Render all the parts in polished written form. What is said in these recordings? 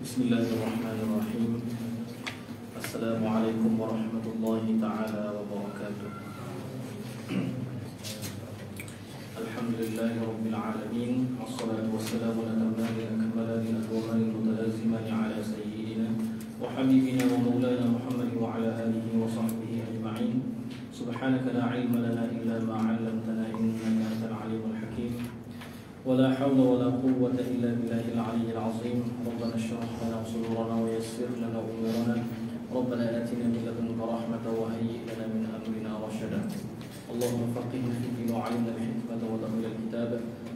Bismillahirrahmanirrahim. Assalamualaikum warahmatullahi ta'ala wabarakatuh. Alhamdulillahi rabbil alamin. Wassalatu wassalamu ala al-akmalani al-akmalani al-mutalazimani ala sayyidina wa habibina wa maulana Muhammad wa ala alihi wa sahbihi ajma'in. Subhanaka la ilma lana illa ma 'allamtana innaka antal alimul hakim. ولا حول ولا قوة إلا بالله العلي العظيم. ربنا اشرح لنا صدورنا ويسر لنا أمورنا. ربنا آتنا من لدنك رحمة وهيئ لنا من أمرنا رشدا. اللهم فقهنا في الدين وعلمنا الحكمة وتأويل الكتاب.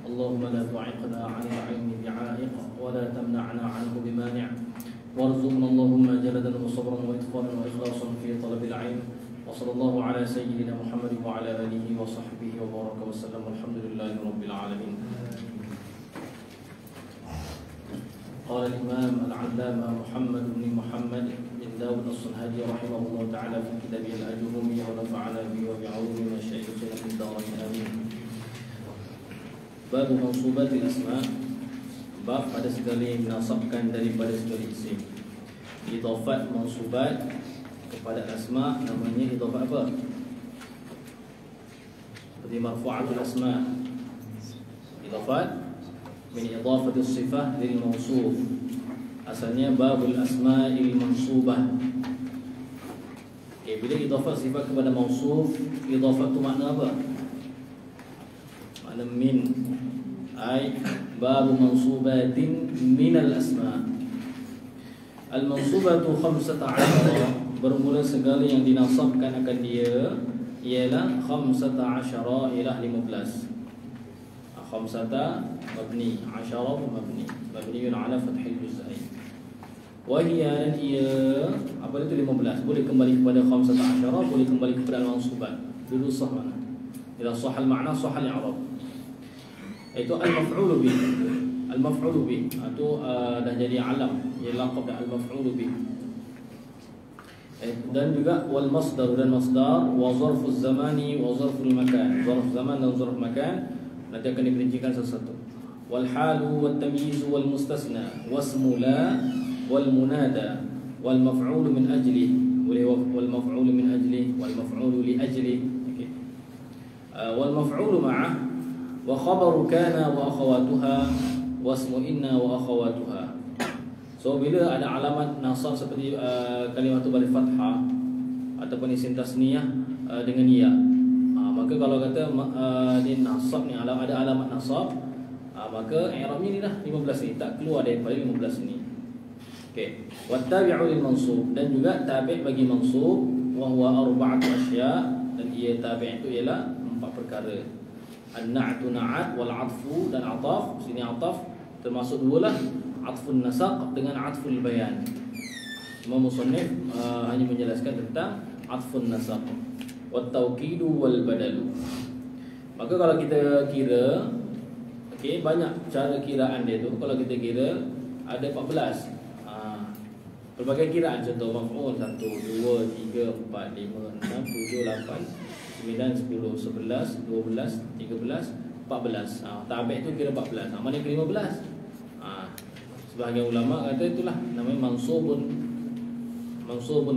اللهم لا تعقنا عن العلم بعائق ولا تمنعنا عنه بمانع. وارزقنا اللهم جلدا وصبرا وإتقانا وإخلاصا في طلب العلم. وصلى الله على سيدنا محمد وعلى آله وصحبه وبارك وسلم. الحمد لله رب العالمين. قال الإمام العلامة محمد بن محمد بن داود الصنهاجي رحمه الله تعالى في كتابه الأجرومية ونفعنا به وبعلوم مشايخنا في الدارين آمين. Bab mansubatil asma, bab pada segala yang dinasabkan daripada segala isim. Idhafat mansubat kepada asma namanya idhafat apa? Seperti marfu'atul asma. Idhafat min idhafatis sifah lil mawsuf. Asalnya babul asma'il mansubah. Okay, bila idhafat sifat kepada mawsuf, idhafat tu makna apa? Makna min. Ay babu mansubatin minal asma'. Al-mansubatu 15, bermula segala yang dinasabkan akan dia ialah 15 ialah 15. Khamsata mabni, 'ashara mabni, mabniun ala fathil juz'ain. Wa hiya apa itu 15? Boleh kembali kepada khamsata 'ashara, boleh kembali kepada al-mansubat. Dulu sah mana? Ila sah al-ma'na, sah al-i'rab. Itu al-maf'ul bih. Al-maf'ul bih itu dah jadi alam, ia laqab dah al-maf'ul bih. Dan juga wal masdar dan masdar, wa zarfuz zamani wa zarful makan. Zarf zaman dan zarf makan nanti akan diperincikan satu-satu. Wal halu wat tamyiz wal mustasna wasmu la wal munada wal maf'ul min ajli wal maf'ul min ajli wal maf'ul li ajli. Okey. Wal maf'ul ma'ah wa khabaru kana wa akhawatuha wasmu inna wa akhawatuha. So bila ada alamat nasab seperti kalimat tu pada fathah ataupun isim tasniyah dengan ya, maka kalau kata ni nasab ni ada alamat nasab, maka i'rabnya ni dah 15 ni, tak keluar daripada 15 ni. Okey. Wattabi'u lil mansub, dan juga tabi' bagi mansub, wa huwa arba'atu asya', dan ia tabi' itu ialah 4 perkara. An-na'tu na'at wal 'atfu dan 'ataf. Sini 'ataf termasuk dualah, 'atfun nasaq dengan 'atful bayan. Imam Musannif hanya menjelaskan tentang 'atfun nasaq. Wat-tawkidu wal badalu. Maka kalau kita kira, okey, banyak cara kiraan dia tu. Kalau kita kira ada 14. Pelbagai kiraan, contoh maf'ul 1 2 3 4 5 6 7 8 9 10 11 12 13 14. Tabi' tu kira 14. Mana ke 15? Sebahagian ulama kata itulah namanya mansubun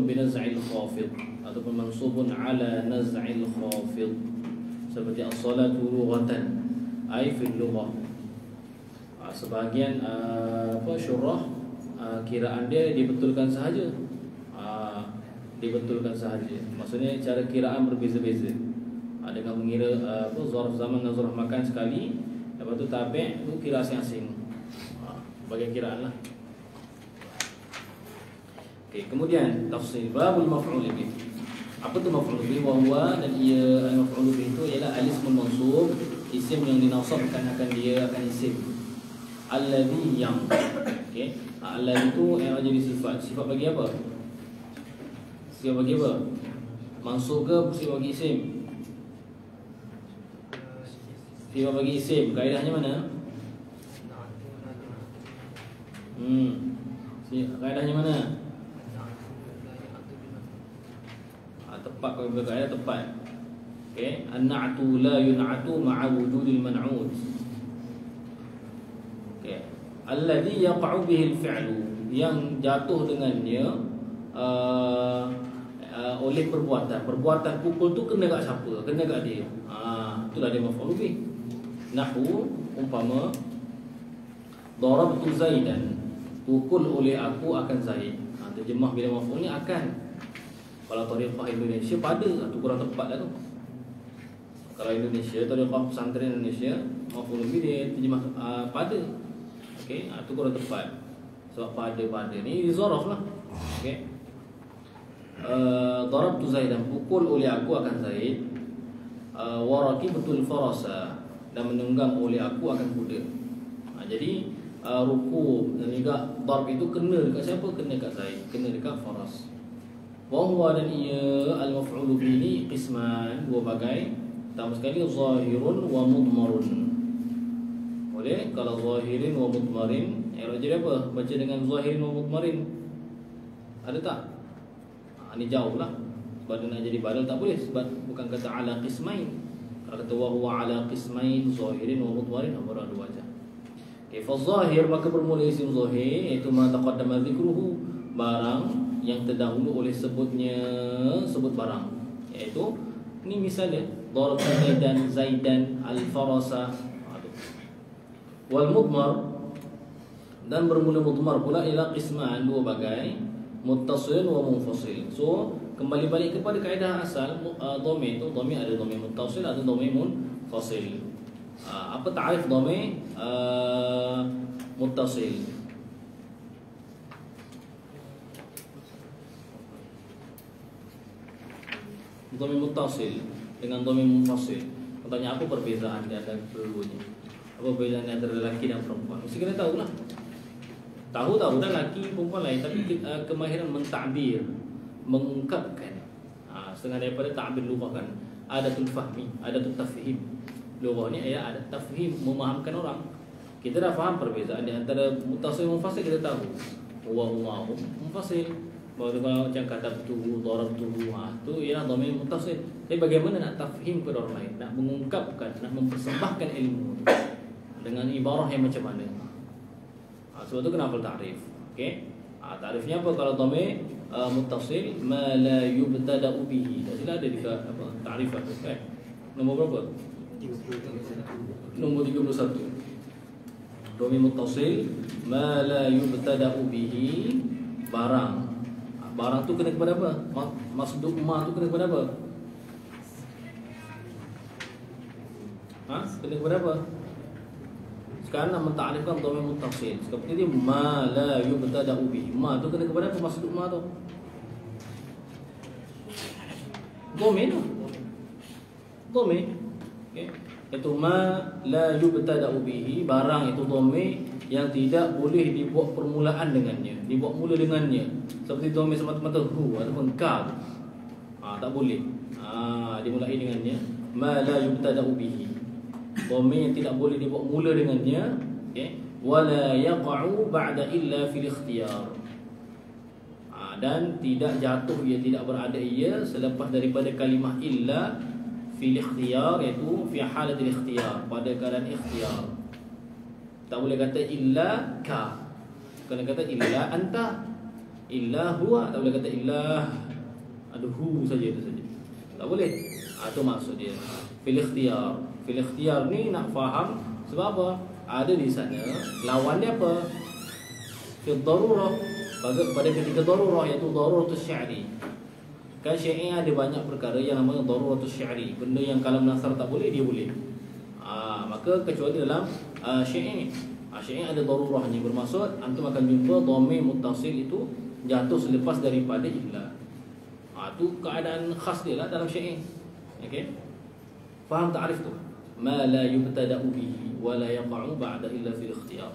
binaz'il khafid ataupun mansubun ala naz'il khafid, seperti as-salatu lughatan ay fil lughah. Sebahagian syurah kiraan dia dibetulkan sahaja. Dibetulkan sahaja. Maksudnya cara kiraan berbeza-beza. Dengan mengira zarf zaman dan zarf makan sekali, lepas tu tabi' tu kira asing-asing. Bagian kiraan lah. Okay, kemudian tafsir babul maf'ul bih. Apa tu maf'ul bih? Wa huwa, dan ia al-maf'ul bih itu ialah al-ismul mansub, isim yang dinasabkan akan dia, akan isim. Alladhi yang. Okey. Alladhi itu yang jadi sifat. Sifat bagi apa? Sifat bagi apa? Mansub ke sifat bagi isim? Sifat bagi isim. Kaedahnya mana? Kaedahnya mana? Tepat kalau berkata tepat. Okey, an-na'tu la yun'atu ma'a wujudil man'ut. Okey. Alladhi yaqa'u bihi al-fi'lu, yang jatuh dengannya oleh perbuatan pukul tu kena kat siapa? Kena kat dia. Itulah dia maf'ul bih. Nahwu umpama darabtu Zaidan, pukul oleh aku akan Zaid. Terjemah bila maf'ul ni akan. Kalau tariqah Indonesia pada, tu kurang tepat lah tu. Kalau Indonesia, tariqah pesantren Indonesia, maf'ul bih dia terjemah pada. Okey, tu kurang tepat. Sebab pada ni zaraf lah. Okey. Darabtu Zaidan, pukul oleh aku akan Zaid. Warakibatul farasa, dan menunggang oleh aku akan kuda. Jadi ruku dan juga darb itu kena dekat siapa? Kena dekat Zaid, kena dekat faras. Wa huwa, dan ia al-maf'ul bihi ni qisman, dua bagai. Pertama sekali zahirun wa mudmarun. Boleh kalau zahirin wa mudmarin, jadi apa? Baca dengan zahirin wa mudmarin. Ada tak? Ini jauh lah. Sebab dia nak jadi badal tak boleh, sebab bukan kata ala qismain. Kalau kata wa huwa ala qismain zahirin wa mudmarin, baru ada wajah. Okay, fa zahir, maka bermula isim zahir, iaitu ma taqaddama dzikruhu, barang yang terdahulu oleh sebut barang, iaitu ni misalnya darabtu Zaidan al-farasa. Wal mudmar, dan bermula mudmar pula ila qisman, dua bagai, muttasil wa munfasil. So kembali balik kepada kaedah asal, dhamir itu dhamir ada dhamir muttasil, ada dhamir munfasil. Apa ta'rif dhamir muttasil? Dhamir muttasil dengan dhamir munfasil. Tanya apa perbezaan di antara keduanya? Apa perbezaan antara lelaki dan perempuan? Mesti kita tahulah. Tahu dah lelaki perempuan lain, tapi kemahiran mentakbir, mengungkapkan. Setengah daripada takbir lughah kan. Adatul fahmi, adatul tafhim. Lughah ni ada tafhim, memahamkan orang. Kita dah faham perbezaan di antara muttasil dan munfasil, kita tahu. Wa huwa munfasil. Bahawa kalau macam kata tubuh, darabtuhu, tu ialah dhamir muttasil. Tapi bagaimana nak tafhim kepada orang lain, nak mengungkapkan, nak mempersembahkan ilmu dengan ibarah yang macam mana? Sebab tu kenapa ta'rif? Okey. Ta'rifnya apa kalau dhamir muttasil? Ma la yubtada'u bihi. Dah sila ada dekat apa? Ta'rif kan? Nombor berapa? 31. Nombor 31. Dhamir muttasil ma la yubtada'u bihi, barang. Barang tu kena kepada apa? Masduk ma tu kena kepada apa? Kena kepada apa? Sekarang nak mentakrifkan dhamir muttasil. Seperti dia ma la yubtada'u bihi. Ma tu kena kepada apa? Masduk ma tu? Dhamir tu. Dhamir. Okey. Itu ma la yubtada'u bihi, barang itu dhamir yang tidak boleh dibuat permulaan dengannya, dibuat mula dengannya. Seperti dhamir semata-mata hu ataupun ka. Tak boleh. Dimulai dengannya ma la yubtada'u bihi. Dhamir yang tidak boleh dibuat mula dengannya, okey. Wala yaqa'u ba'da illa fil ikhtiyar. Dan tidak jatuh, ia tidak berada ia selepas daripada kalimah illa fil ikhtiyar, iaitu fi halatil ikhtiyar, pada keadaan ikhtiyar. Tak boleh kata illa ka, kena kata illa anta, illa huwa. Tak boleh kata illa ada hu saja, itu saja. Tak boleh. Itu maksud dia fil ikhtiyar. Fil ikhtiyar ni nak faham sebab apa? Ada di sana lawannya apa? Fil darurah, pada ketika darurah, iaitu daruratus sya'ri. Kan syair ada banyak perkara yang namanya daruratus sya'ri, benda yang kalam nasar tak boleh, dia boleh. Maka kecuali dalam syair. Syair ada darurahnya, bermaksud antum akan jumpa dhamir muttasil itu jatuh selepas daripada illa. Itu keadaan khas dia lah dalam syair. Okey. Faham ta'rif tu? Ma la yubtada'u bihi wa la yaqa'u ba'da illa fil ikhtiyar.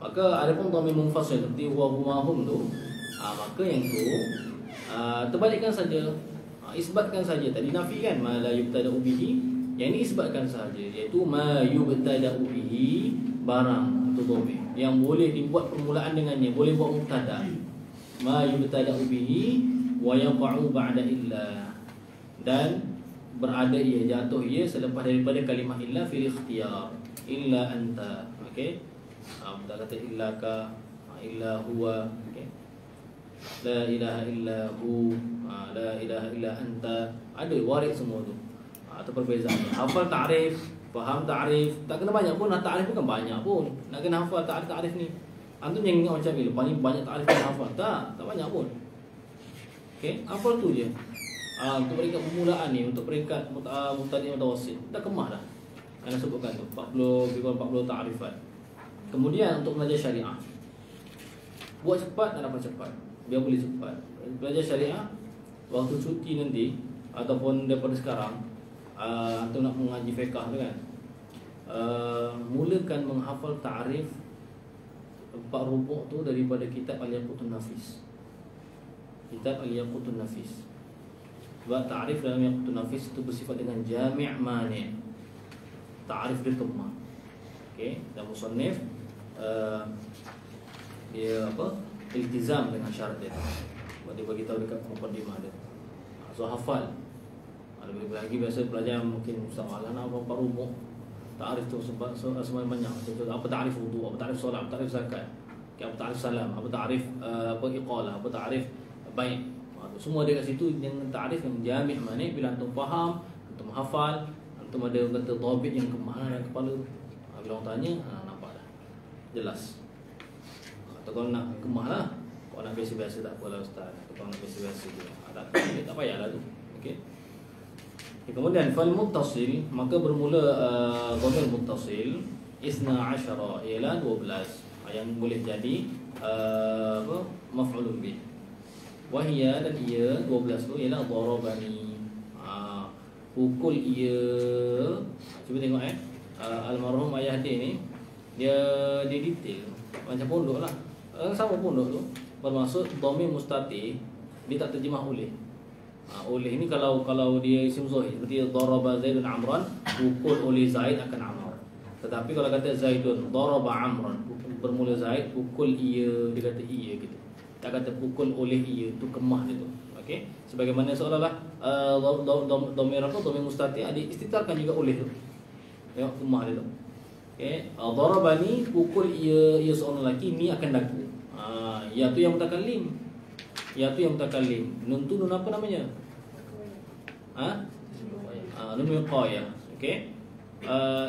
Maka ada pun dhamir munfasil seperti wa huma hum tu. Maka yang tu terbalikkan saja. Isbatkan saja. Tadi nafikan ma la yubtada'u bihi, yang ini isbatkan saja, iaitu ma yubtada'u bihi, barang atau dhamir yang boleh dibuat permulaan dengannya, boleh buat mubtada. Ma yubtada'u bihi wa yaqa'u ba'da illa, dan berada ia, jatuh ia selepas daripada kalimah illa fil ikhtiyar. Illa anta. Okey. Kita kata illa ka, illa huwa, okay. La ilaha illa hu, la ilaha illa anta. Ada warid semua tu. Itu perbezaannya. Hafal ta'rif, faham ta'rif, tak kena banyak pun. Ta'rif bukan banyak pun. Nak kena hafal ta'rif ni. Antum yang ingat macam ni, paling banyak ta'rif kena hafal. Tak banyak pun. Okay, hafal tu je. Untuk peringkat permulaan ni, untuk peringkat mubtadi' mutawassit, dah kemah dah. Yang sebutkan tu 40 ta'rifat. Kemudian untuk belajar syariah, buat cepat dan dapat cepat, biar boleh cepat. Belajar syariah waktu cuti nanti ataupun daripada sekarang, antum nak mengaji fiqh tu kan, mulakan menghafal ta'rif 4 rubuk tu daripada kitab Al-Yaqutun Nafis. Kitab Al-Yaqutun Nafis. Sebab ta'rif dalam Yaqutun Nafis itu bersifat dengan jami' mani'. Ta'rif dia kemah. Okey, dan musannif dia iltizam dengan syarat dia. Dia bagi tahu dekat mukadimah dia. So hafal. Lebih lagi biasa pelajar mungkin ustaz Allah nak apa rubuk. Ta'rif tu sebab semua banyak. Contoh apa ta'rif wudu, apa ta'rif solat, apa ta'rif zakat, apa ta'rif salam, apa ta'rif iqalah, apa ta'rif bai'. Semua ada kat situ yang ta'rif yang jami' mani'. Bila antum faham, antum hafal, antum ada kata dhabit yang kemana dalam kepala tu. Bila orang tanya, nampak dah. Jelas. Atau kalau nak kemah lah, kalau nak biasa-biasa tak apalah ustaz. Kalau nak biasa-biasa je, tak payahlah tu. Okey. Kemudian fal muttasil, maka bermula dhamir muttasil 12 ialah 12 yang boleh jadi maf'ulun bih. Wahia, dan ia 12 tu ialah darabani, pukul ia. Cuba tengok almarhum ayah dia ni, dia detail macam pondok lah, sama pondok tu. Bermaksud dhamir mustatir dia tak terjemah oleh. Oleh ini kalau dia isim zahir, seperti daraba Zaidun Amran, pukul oleh Zaid akan Amr. Tetapi kalau kata Zaidun daraba Amran, bermula Zaid, pukul ia, dia kata ia gitu. Tak kata pukul oleh ia, tu kemah dia tu. Okey, sebagaimana seolah-olah dhamir mustatir diistitarkan juga oleh tu. Tengok kemah dia tu. Okey, darabani, pukul ia seorang lelaki, ni akan daku. Ya tu yang mutakallim. Ya tu yang mutakallim. Nun tu nun apa namanya? Nun wiqayah. Okey.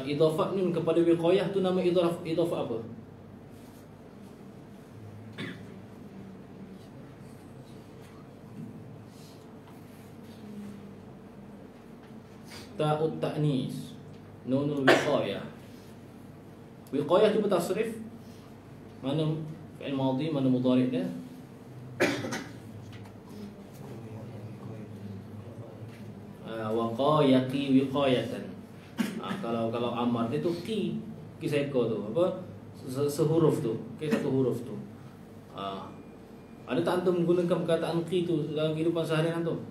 Idhafat nun kepada wiqayah tu nama idhafat apa? Ta'ut ta'nis. Nunul wiqayah. Wiqayah tu bertasrif. Mana fi'il madhi, mana mudhari' dia? Waqayaqi wiqayatan. Kalau amar dia tu ki seekor tu, apa sehuruf tu, satu huruf tu. Ada tak antum menggunakan perkataan ki tu dalam kehidupan seharian antum?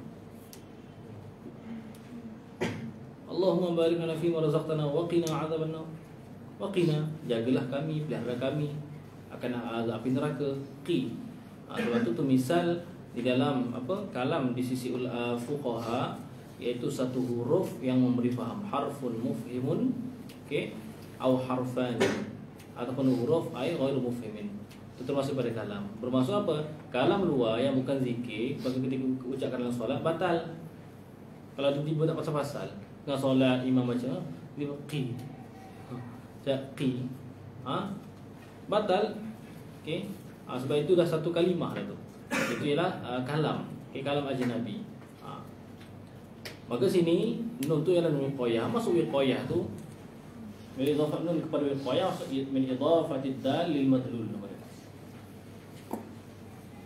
Allahumma barik lana fi ma razaqtana wa qina adzabannar. Wa qina, jagalah kami, pelihara kami akan azab api neraka. Qi. Sebab tu misal di dalam kalam di sisi fuqaha, iaitu satu huruf yang memberi faham, harfun mufhimun, okey, atau harfan, ataupun huruf ai ghairu mufhimin. Itu termasuk pada kalam. Bermaksud apa? Kalam luar yang bukan zikir, bagi ketika ucapkan dalam solat batal. Kalau tiba-tiba tak pasal-pasal dengan solat, imam baca dia qi. Qi. Batal. Okey. Sebab itu dah satu kalimah dah tu. Itu ialah kalam. Okay, kalam ajnabi. Maka sini nun tu ialah nun wiqayah. Masuk wiqayah tu min idhafat nun kepada wiqayah, min idhafatid dal lil madlul.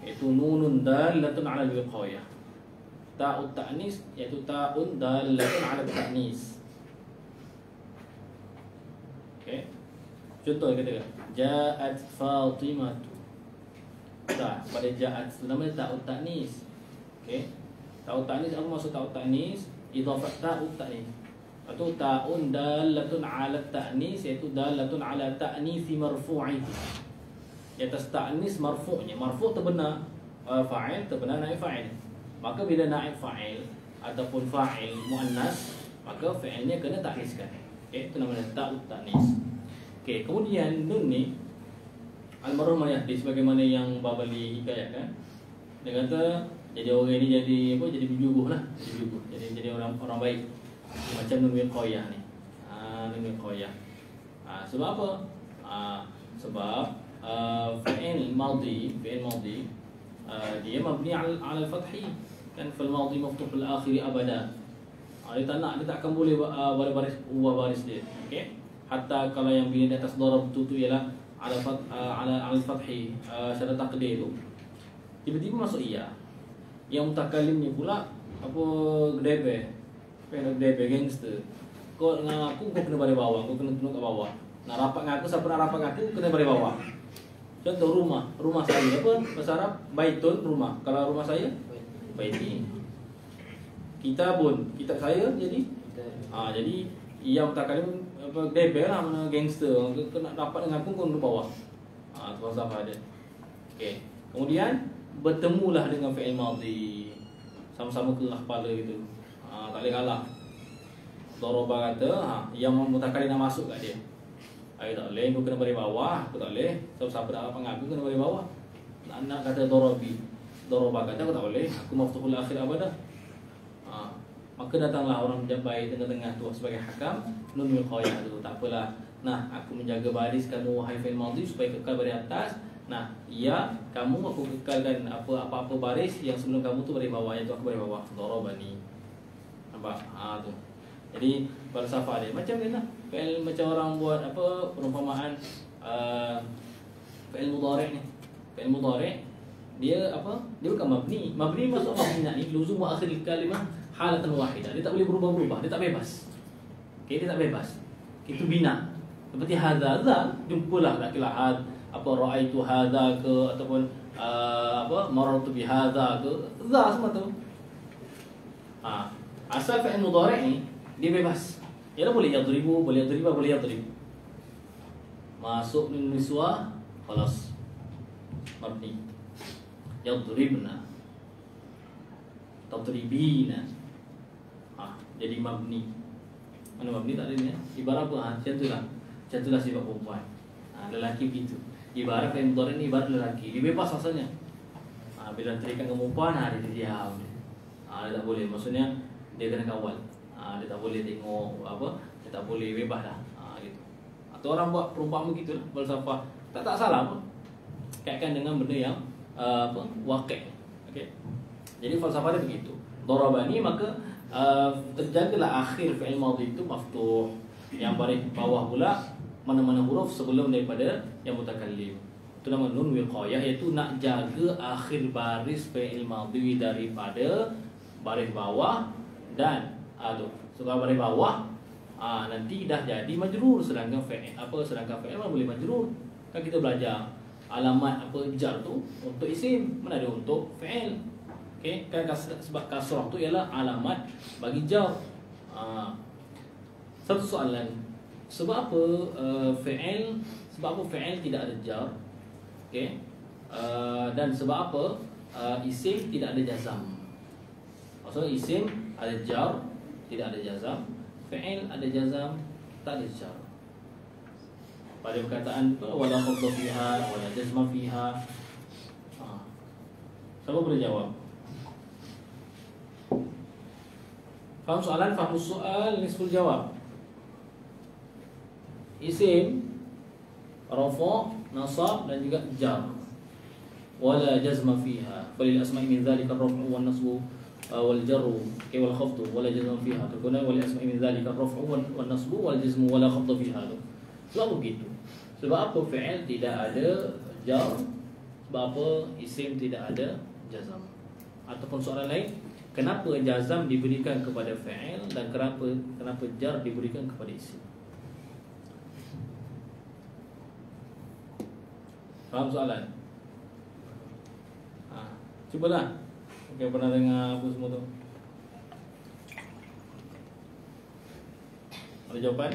Itu nunun dalatun ala wiqayah. Ta'ut ta'nis iaitu ta'un dalatun ala ta'nis. Okey. Contoh kata ja'at Fatimah. Pada ja'at itu namanya ta'ut ta'nis. Okey. Ta'ut ta'nis, apa maksud ta'ut ta'nis? Idhafat ta'ut ta'nis. Atau ta'un dalatun ala ta'nis, iaitu dalatun ala ta'nisi marfu'iti. Di atas ta'nis marfu'nya. Marfu' terbenar fa'il, terbenar naib fa'il. Maka bila naib fa'il ataupun fa'il muannas, maka fa'ilnya kena ta'niskan. Okey, itu namanya ta'ut ta'nis. Okey, kemudian nun ni Almarhum Mayati sebagaimana yang Babali hikayatkan. Dia kata jadi orang ini jadi apa? Jadi berjuguh lah, jadi orang baik. Macam Nun Wiqayah ni. Nun Wiqayah. Sebab apa? Sebab fi'il madhi dia mabni ala al-fathi kan, fil madhi maftuh al-akhir abada. Dia tak nak, dia tak akan boleh baris ubah baris dia. Okey, hatta kalau yang bina di atas darab tu ialah ala al-fathi syarat taqdir tu tiba-tiba masuk iya. Yang mutakallim ni pula apa gedebe gangster. Kau dengan aku kau kena balik bawah, kau kena tunduk kat bawah. Nak rapat dengan aku, siapa nak rapat dengan aku kena balik bawah. Contoh rumah saya apa bahasa Arab baitun, rumah. Kalau rumah saya baiti. Kitab saya jadi jadi yang mutakallim apa gedebe lah, mana gangster. Kau nak rapat dengan aku kau kena bawah. Tu falsafah dia. Okey. Kemudian bertemulah dengan fi'il madhi, sama-sama keras kepala gitu. Tak boleh kalah. Daraba kata yang mutakallim nak masuk kat dia. Ai tak boleh, kau kena balik bawah. Aku tak boleh. Siapa nak apa aku kena balik bawah. Nak kata daraba kata aku tak boleh. Aku maftuhul akhir abada. Maka datanglah orang baik tengah-tengah tu sebagai hakam, Nun Wiqayah tu. Tak apalah. Nah, aku menjaga baris kamu wahai fi'il madhi supaya kekal baris atas. Nah, ya, kamu aku kekalkan apa-apa baris yang sebelum kamu tu baris bawah, iaitu aku baris bawah. Darabani. Nampak? Tu. Jadi falsafah dia macam ni lah. Fi'il macam orang buat apa perumpamaan fi'il mudhari' ni. Fi'il mudhari' dia apa? Dia bukan mabni. Mabni masuk mabni ni luzum akhir kalimah halatan wahidah. Dia tak boleh berubah-ubah, dia tak bebas. Okey, dia tak bebas. Itu bina. Seperti hadza, jumpalah tak kira apa raaitu hadza ke ataupun apa marartu bi hadza ke. Za semua tu. Asal fi'il mudhari' ni dia bebas. Dia boleh yadribu, boleh yadriba, boleh yadrib. Masuk min niswa, khalas. Mabni. Yadribna. Tadribina. Jadi mabni. Mana mabni tak ada ni. Ibarat apa? Macam itulah sifat perempuan. Lelaki begitu. Ibarat fi'il mudhari' ni ibarat lelaki. Dia bebas asalnya. Bila terikat dengan perempuan, dia diam. Dia tak boleh. Maksudnya dia kena kawal. Dia tak boleh tengok apa, dia tak boleh bebas dah. Gitu. Atau orang buat perumpamaan begitulah, falsafah. Tak salah pun. Kaitkan dengan benda yang apa? Waqi'. Okey. Jadi falsafah dia begitu. Darabani maka terjagalah akhir fi'il madhi itu maftuh. Yang baris bawah pula mana-mana huruf sebelum daripada yang mutakallim. Itu nama Nun Wiqayah, iaitu nak jaga akhir baris fi'il madhi daripada baris bawah dan sebab baris bawah nanti dah jadi majrur, sedangkan fi'il mana boleh majrur. Kan kita belajar alamat apa jar tu untuk isim, mana ada untuk fi'il. Okey, kan sebab kasrah tu ialah alamat bagi jar. Satu soalan, sebab apa fi'il tidak ada jar? Okey. Dan sebab apa isim tidak ada jazam? Maksudnya isim ada jar, tidak ada jazam. Fi'il ada jazam, tak ada jar. Pada perkataan wala khafdha fiha wala jazma fiha. Siapa boleh jawab? Faham soalan? Faham soal, nisful jawab. Isim, rafa', nasab dan juga jar. Wala jazma fiha. Falil asma'i min dhalika ar-raf'u wan nasbu wal jarru wal khafdu wala jazma fiha. Terkena wal asma'i min dhalika ar-raf'u wan nasbu wal jazmu wala khafdu fiha. Sebab begitu. Sebab apa fi'il tidak ada jar? Sebab apa isim tidak ada jazam? Ataupun soalan lain, kenapa jazam diberikan kepada fi'il dan kenapa jar diberikan kepada isim? Faham soalan? Cubalah. Okey, pernah dengar apa semua tu? Ada jawapan?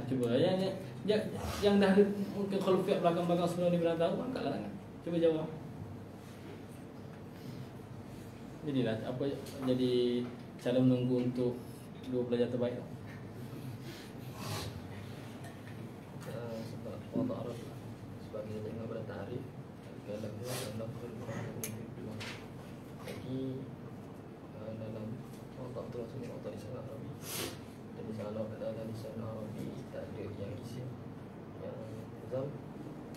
Cuba. Yang dah ada mungkin khalfiat belakang-belakang sebelum ni pernah tahu, angkatlah tangan. Cuba jawab. Jadilah apa jadi calon menunggu untuk 2 pelajar terbaik. Sebab Allah Arab. dia tengok pada tarikh dalam lafzul Quran. Jadi dalam otak tu langsung otak lisan Arabi. Jadi kalau dalam lisan Arabi tak ada yang isim yang zam,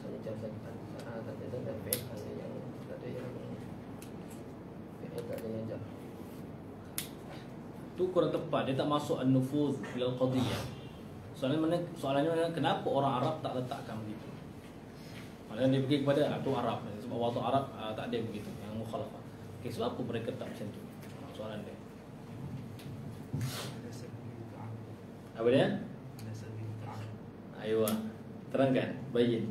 hanya jazam tak ada jazam dan fi'il, hanya yang tak ada yang fi'il, tak ada yang jam. Tu kurang tepat, dia tak masuk an-nufuz ila al-qadiyah. Soalannya mana kenapa orang Arab tak letakkan begitu? Maksudnya dia pergi kepada tu Arab, sebab waktu Arab tak ada begitu yang mukhalafah. Okey, sebab apa mereka tak macam tu? Soalan dia. Apa dia? Ayo, terangkan, bayin.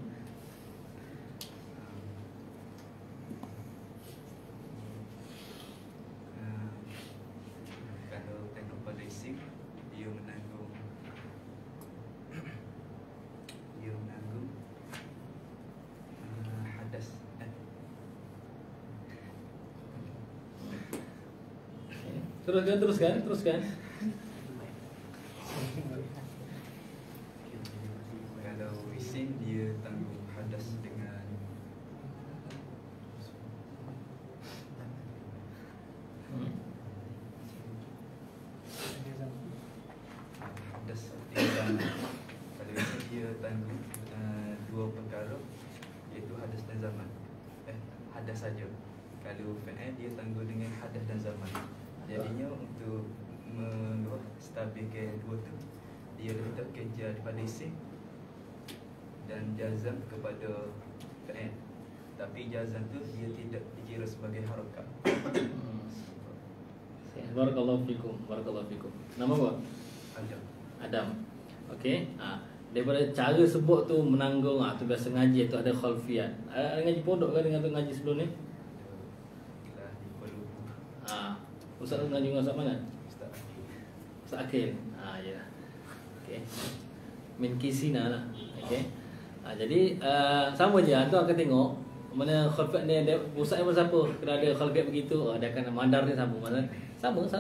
Kalau tengok pada isim, dia menanggung hadas. Teruskan. Kalau isim dia tanggung hadas dengan hadas dengan kalau isim dia tanggung dua perkara, iaitu hadas dan zaman. Hadas saja. Kalau fi'il dia tanggung dengan hadas dan zaman. Jadinya untuk stabilkan dua tu, dia letak kerja daripada isim dan jazam kepada fi'il. Tapi jazam tu dia tidak dikira sebagai harakat. Barakallahu fikum. Nama apa? Adam. Okey. Daripada cara sebut tu menanggung, tu biasa ngaji tu ada khalfiyat. Ada ngaji pondok ke dengan tu ngaji sebelum ni? Ustaz ngaji dengan Ustaz mana? Ustaz Akil. Ya. Okey. Min kisina lah. Okey. Jadi sama je, tu akan tengok mana khalfiyat ni ada ustaz yang siapa kena ada khalfiyat begitu, dia akan mandar dia sama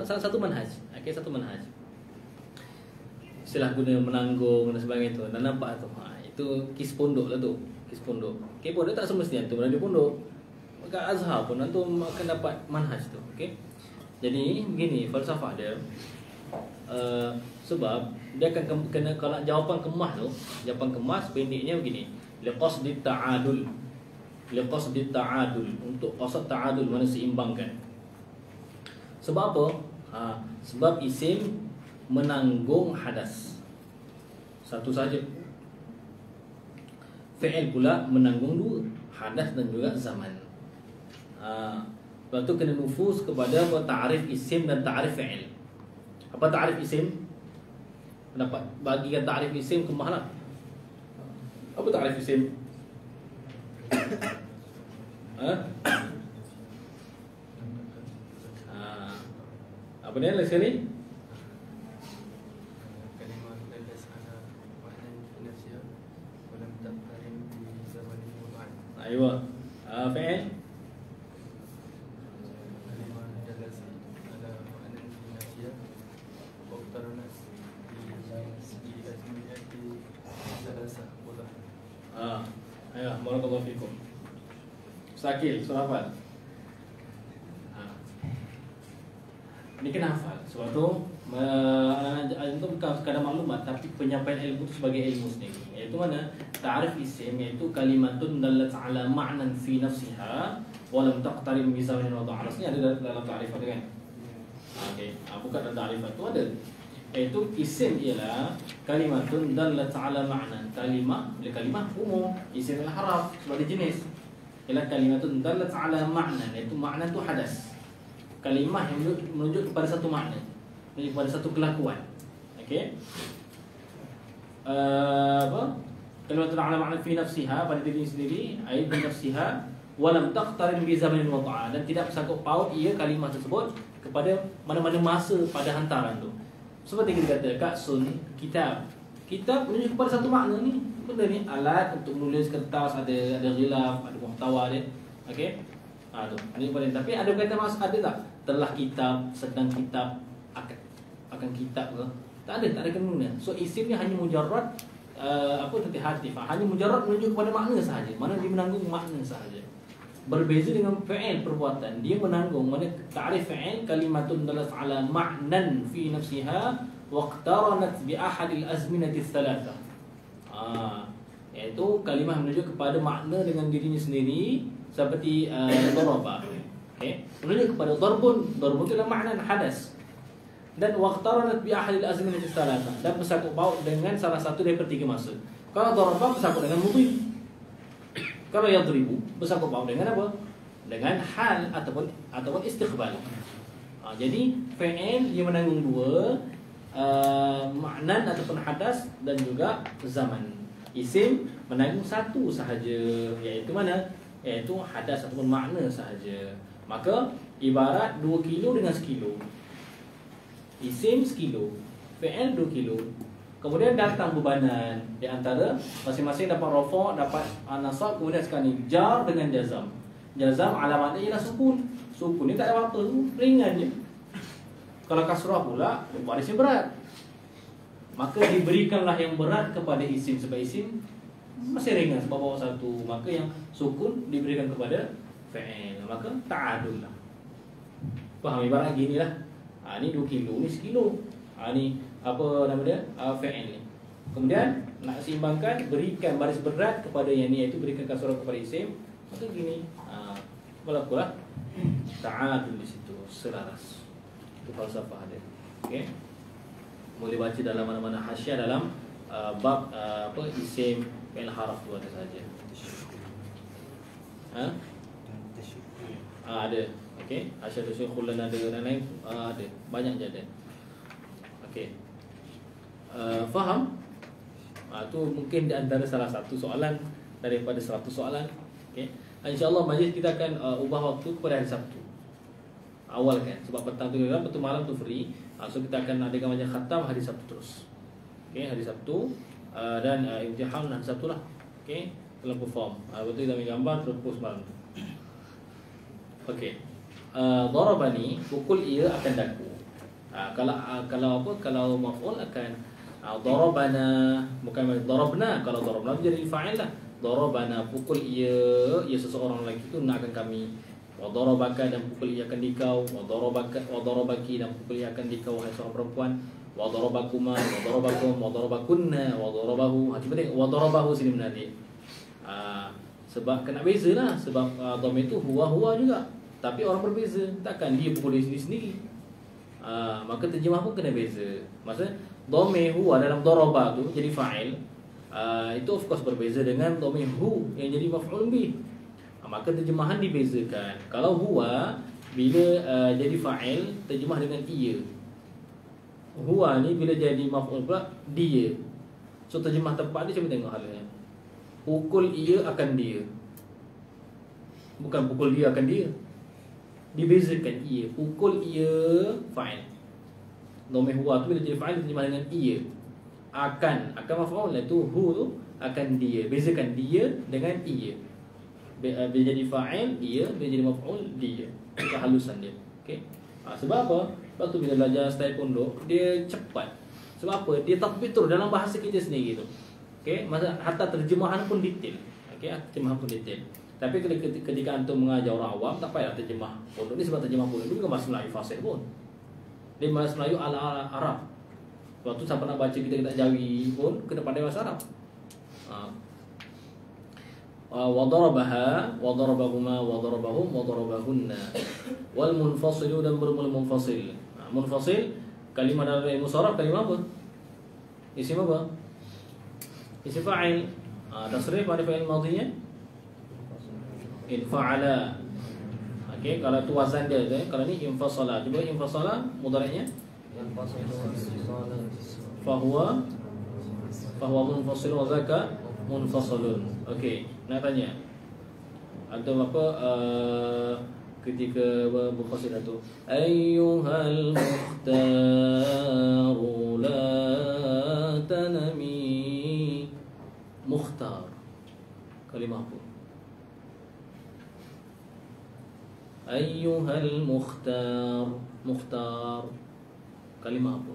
satu manhaj. Okey, satu manhaj. Istilah guna menanggung dan sebagainya tu. Dan nampak tu. Itu kis pondok lah tu. Kis pondok. Okey, pondok tak semestinya tu berada pondok. Kat Azhar pun antum akan dapat manhaj tu. Okey. Jadi begini falsafah dia. Sebab dia akan kena, kalau jawapan kemas pendeknya begini. Liqasdit ta'adul. Untuk qasad ta'adul, mana seimbangkan. Sebab apa? Sebab isim menanggung hadas satu saja. Fi'il pula menanggung dua, hadas dan juga zaman. Lepas tu kena nufuz kepada ta'rif isim dan ta'rif fi'il. Apa ta'rif isim? Pendapat bagikan ta'rif isim kemah lah. Apa ta'rif isim? Apa dia lagi sekali? Kalimah dalas ala wahdan fi nafsiha wa lam taqtarin bi zamanin wad'an. Aywa. Fi'il? Kalimah dalas ala wahdan fi nafsiha wa iqtaranat bi azmiyati salasa wad'an. Ayo, barakallahu fikum. Sakil, surah hafal. Ini kena hafal. Sebab tu itu bukan sekadar maklumat, tapi penyampaian ilmu itu sebagai ilmu sendiri. Iaitu mana? Ta'rif isim, iaitu kalimatun dallat ala ma'nan fi nafsiha wa lam taqtarin bi zamanin wa ta'ala. Ini ada dalam ta'rif ada kan? Okey, bukan dalam ta'rif itu ada. Iaitu isim ialah kalimatun dallat ala ma'nan. Kalimah umum, isim adalah haraf sebab dia jenis. Ialah kalimatun dallat ala ma'nan, iaitu makna tu hadas. Kalimah yang menunjuk kepada satu makna, menunjuk kepada satu kelakuan. Okey. Kalimatun ala ma'nan fi nafsiha, pada diri sendiri, ai bi nafsiha wa lam taqtarin bi zamanin wad'a, dan tidak bersangkut paut ia kalimah tersebut kepada mana-mana masa pada hantaran tu. Seperti kita kata ka'sun, kitab. Kitab menunjuk kepada satu makna ni. Benda ni alat untuk menulis kertas, ada ghilaf, ada muhtawa dia. Okey. Tu. Ini paling, tapi ada kata mas ada tak? Telah kitab, sedang kitab, akan kitab ke? Tak ada kena. So isim ni hanya mujarrad hati-hati. Hanya mujarrad menunjuk kepada makna sahaja. Mana dia menanggung makna sahaja. Berbeza dengan fi'il perbuatan. Dia menanggung mana ta'rif fi'il kalimatun dalat ala ma'nan fi nafsiha waqtaranat bi ahadil azminati thalatha. Iaitu kalimah menunjuk kepada makna dengan dirinya sendiri seperti daraba. Okey, menunjuk kepada darbun itu adalah makna hadas. Dan waqtaranat bi ahadil azminati thalatha, dan bersangkut paut dengan salah satu daripada tiga masa. Kalau daraba bersangkut dengan mudhi. Kalau yadribu bersangkut paut dengan apa? Dengan hal ataupun istiqbal. Jadi fi'il dia menanggung dua, maknan ataupun hadas dan juga zaman. Isim menanggung satu sahaja, iaitu mana? Iaitu hadas ataupun makna sahaja. Maka ibarat 2 kilo dengan 1 kilo. Isim 1 kilo, fi'il 2 kilo. Kemudian datang bebanan di antara masing-masing dapat rafa', dapat nasab, kemudian sekarang ni jar dengan jazam. Jazam alamatnya ialah sukun. Sukun ni tak ada apa-apa, ringan je. Kalau kasrah pula, barisnya berat. Maka diberikanlah yang berat kepada isim, sebab isim masih ringan sebab bawa satu. Maka yang sukun diberikan kepada fi'il. Maka ta'adul lah. Faham ibarat gini lah. Ni 2 kilo, ni 1 kilo. Ni apa nama dia? Fi'il ni. Kemudian nak seimbangkan, berikan baris berat kepada yang ni, iaitu berikan kasrah kepada isim. Maka gini, berlakulah ta'adul di situ, selaras. Itu falsafah dia. Okey. Boleh baca dalam mana-mana hasyiah dalam bab isim fi'il haraf tu ada saja. Ada. Okey, asyhadu syekhul lana ada dan lain ada. Banyak je ada. Okey. Faham? Tu mungkin di antara salah satu soalan daripada 100 soalan. Okey. InsyaAllah majlis kita akan ubah waktu kepada hari Sabtu. Awal kan, sebab petang tu malam tu free. So kita akan adakan majlis khatam hari Sabtu terus. Okey, hari Sabtu dan imtihan hari Sabtu lah. Okey, dalam perform. Betul kita ambil gambar terus post malam tu. Okey. Darabani, pukul ia akan daku. Kalau maf'ul akan darabana, bukan darabna. Kalau darabna jadi fa'il lah. Darabana, pukul ia seseorang lelaki itu nakkan kami. Wa darabaka, dan pukul ia akan dikau. Wa darabaki, dan pukul ia akan dikau wahai seorang perempuan. Wa darabakuma, wa darabakum, wa darabakunna, wa darabahu. Hati-hati wa darabahu sini menarik. Sebab kena beza lah. Sebab dhamir itu huwa juga. Tapi orang berbeza. Takkan dia pukul diri sendiri. Maka terjemah pun kena beza. Maksudnya dhamir huwa dalam daraba tu jadi fa'il. Itu of course berbeza dengan dhamir hu yang jadi maf'ul bih. Maka terjemahan dibezakan. Kalau huwa bila jadi fa'il, terjemah dengan ia. Huwa ni bila jadi maf'ul pula dia. So terjemah tepat dia, cuba tengok halnya. Pukul ia akan dia, bukan pukul dia akan dia. Dibezakan ia. Pukul ia fa'il. Dhamir huwa tu bila jadi fa'il terjemah dengan ia. Akan maf'ul lah tu, hu tu akan dia. Bezakan dia dengan ia. Bila jadi fa'il ia, bila jadi maf'ul dia. Kehalusan dia. Okey. Sebab apa? Sebab tu bila belajar style pondok, dia cepat. Sebab apa? Dia tatbik terus dalam bahasa kita sendiri tu. Okey, masa hatta terjemahan pun detail. Okey, terjemahan pun detail. Tapi ketika antum mengajar orang awam, tak payah terjemah pondok ni, sebab terjemah pondok ni bukan bahasa Melayu fasih pun. Dia bahasa Melayu ala Arab. Sebab tu siapa nak baca kita tak Jawi pun kena pandai bahasa Arab. Wa darabaha, wa darabahuma, wa darabahum, wa darabahunna. Wal munfasilu, dan bermula munfasil. Munfasil kalimah dalam ilmu sharaf, kalimah apa? Isim apa? Isim fa'il. Tasrif pada fa'il madhinya infa'ala. Okey, kalau tu wazan dia tu, kalau ni infasala. Cuba infasala mudhari'nya fahuwa munfasil wa zaka munfasalun. Okey, nak tanya antum apa ketika berqasidah tu, ayyuhal mukhtaru la tanami. Mukhtar kalimah apa? Ayyuhal mukhtar, mukhtar kalimah apa?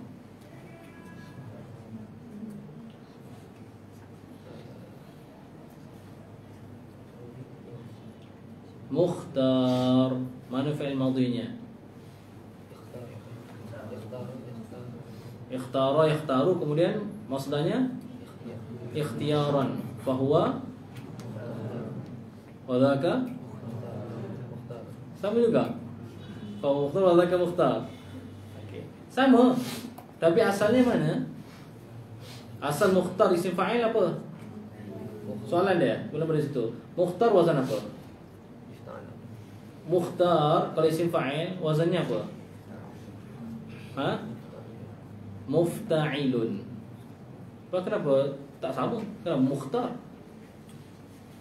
Mukhtar. Mana fi'il madhinya? Ikhtara, yakhtaru. Kemudian masdarnya ikhtiyaran. Fahuwa wa dzaka sama juga. Fahuwa mukhtar wa dzaka mukhtar. Okey. Sama. Tapi asalnya mana? Asal mukhtar isim fa'il apa? Soalan dia, mula dari situ. Mukhtar wazan apa? Mukhtar kalau isim fa'il wazannya apa? Ha? Mufta'ilun. Kenapa tak sama? Kenapa mukhtar?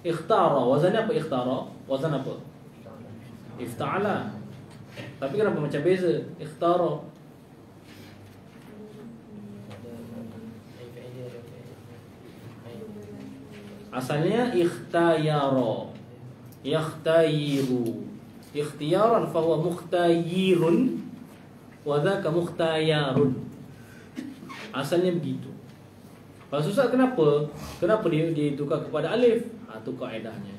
Ikhtara wazannya apa? Ikhtara wazan apa? Ifta'ala. Tapi kenapa macam beza? Ikhtara asalnya ikhtayara, yakhtayiru, ikhtiyaran fahuwa mukhtayirun wa dzaka mukhtayarun. Asalnya begitu. Kalau susah kenapa? Kenapa dia tukar kepada alif? Itu kaedahnya.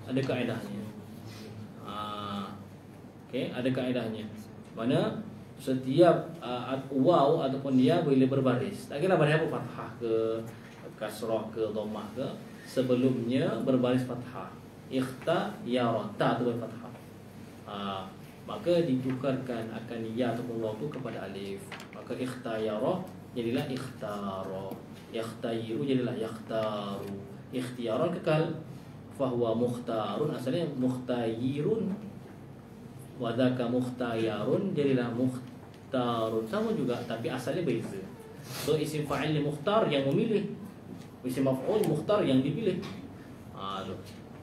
Ada kaedahnya. Okey, ada kaedahnya. Mana setiap waw ataupun dia boleh berbaris. Tak kira baris apa, fathah ke kasrah ke dhammah ke, sebelumnya berbaris fathah. Ikhtayara, ta tu berfathah. Maka ditukarkan akan ya ataupun waw tu kepada alif. Maka ikhtayara jadilah ikhtara, yakhtayiru jadilah yakhtaru, ikhtiyaran kekal, fahuwa mukhtarun asalnya mukhtayirun, wa dzaka mukhtayarun jadilah mukhtarun. Sama juga tapi asalnya beza. So isim fa'il mukhtar yang memilih, isim maf'ul mukhtar yang dipilih. Tu.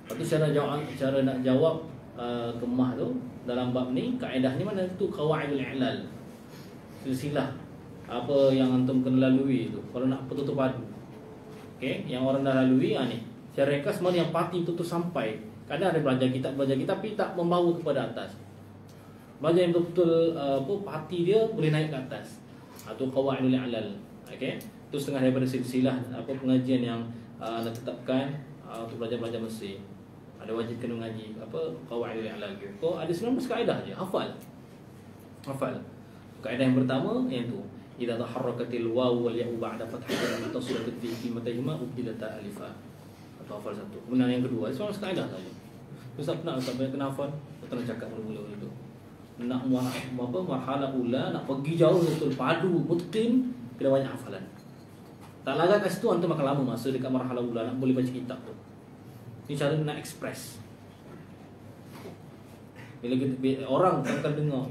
Lepas tu cara nak jawab kemah tu dalam bab ni, kaedahnya mana tu? Qawaidul i'lal, silsilah apa yang antum kena lalui tu kalau nak betul-betul padu. Okey, yang orang dah lalui ni. Secara ringkas mana yang pati betul-betul sampai. Kadang ada belajar kitab tapi tak membawa kepada atas. Belajar yang betul-betul pati dia boleh naik ke atas. Atau qawaidul i'lal. Okey. Itu setengah daripada silsilah pengajian yang nak tetapkan untuk belajar Mesir. Ada wajib kena mengaji qawaidul i'lal ke. Kau ada 19 kaedah je, hafal. Kaedah yang pertama yang tu, idza taharrakatil waw wal ya'u ba'da fathatin muttasilatin fi qimatihima ubdilata alifa. Atau hafal satu. Kemudian yang kedua, 19 kaedah saja. Ustaz pernah kena hafal, kita nak cakap mula-mula itu. Nak marhalah ula, nak pergi jauh betul padu mutqin, kena banyak hafalan. Tak lagak kat situ antum makan lama masa dekat marhalah ula nak boleh baca kitab tu. Ini cara nak express. Bila kita, orang akan dengar,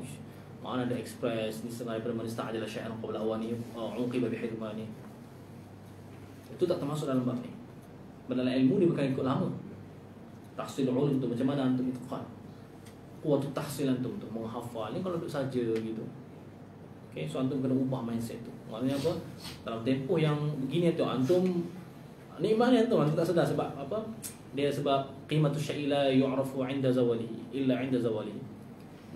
mana ada express ni setengah daripada man ista'jala syai'an qabla awani uqiba bihirmani. Itu tak termasuk dalam bab ni. Dalam ilmu dia bukan ikut lama. Tahsil ulum tu macam mana antum itqan. Kuat tahsil antum tu menghafal ni kalau duduk saja gitu. Okey, so antum kena ubah mindset tu. Maknanya apa? Dalam tempoh yang begini tu antum nikmatnya antum tak sedar sebab apa? Dia sebab qimatus syai' la yu'rafu 'inda zawalihi illa 'inda zawalihi.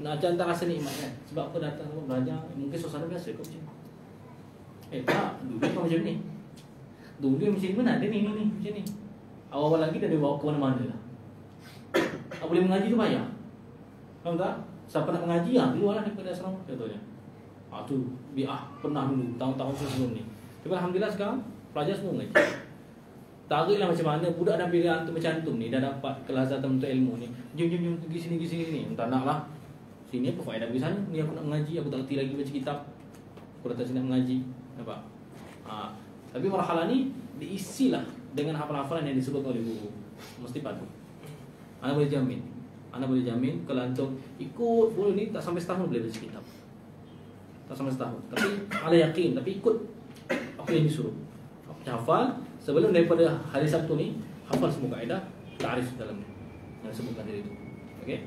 Nak tak rasa nikmat kan? Sebab apa datang belajar mungkin suasana biasa kau macam. Tak, dulu kau macam ni. Dulu macam ni mana ada ni macam ni. Awal-awal lagi dah dibawa ke mana-mana lah. Tak boleh mengaji tu payah. Faham tak? Siapa nak mengaji keluarlah daripada asrama contohnya. Tu pernah dulu tahun-tahun sebelum ni. Tapi alhamdulillah sekarang pelajar semua mengaji. Tariklah macam mana budak dah pilih antum macam antum ni dah dapat kelazatan untuk ilmu ni. Jom pergi sini ni. Tak naklah. Sini apa faedah pergi sana? Ni aku nak mengaji, aku tak reti lagi baca kitab. Aku datang sini nak mengaji. Nampak? Tapi marhalah ni diisilah dengan hafalan-hafalan yang disebut oleh guru. Mesti padu. Ana boleh jamin kalau antum ikut guru ni tak sampai setahun boleh baca kitab. Tak sampai setahun. Tapi ala yakin, tapi ikut apa yang disuruh. Hafal sebelum daripada hari Sabtu ni, hafal semua kaedah ta'rif dalam yang disebutkan tadi itu. Okey?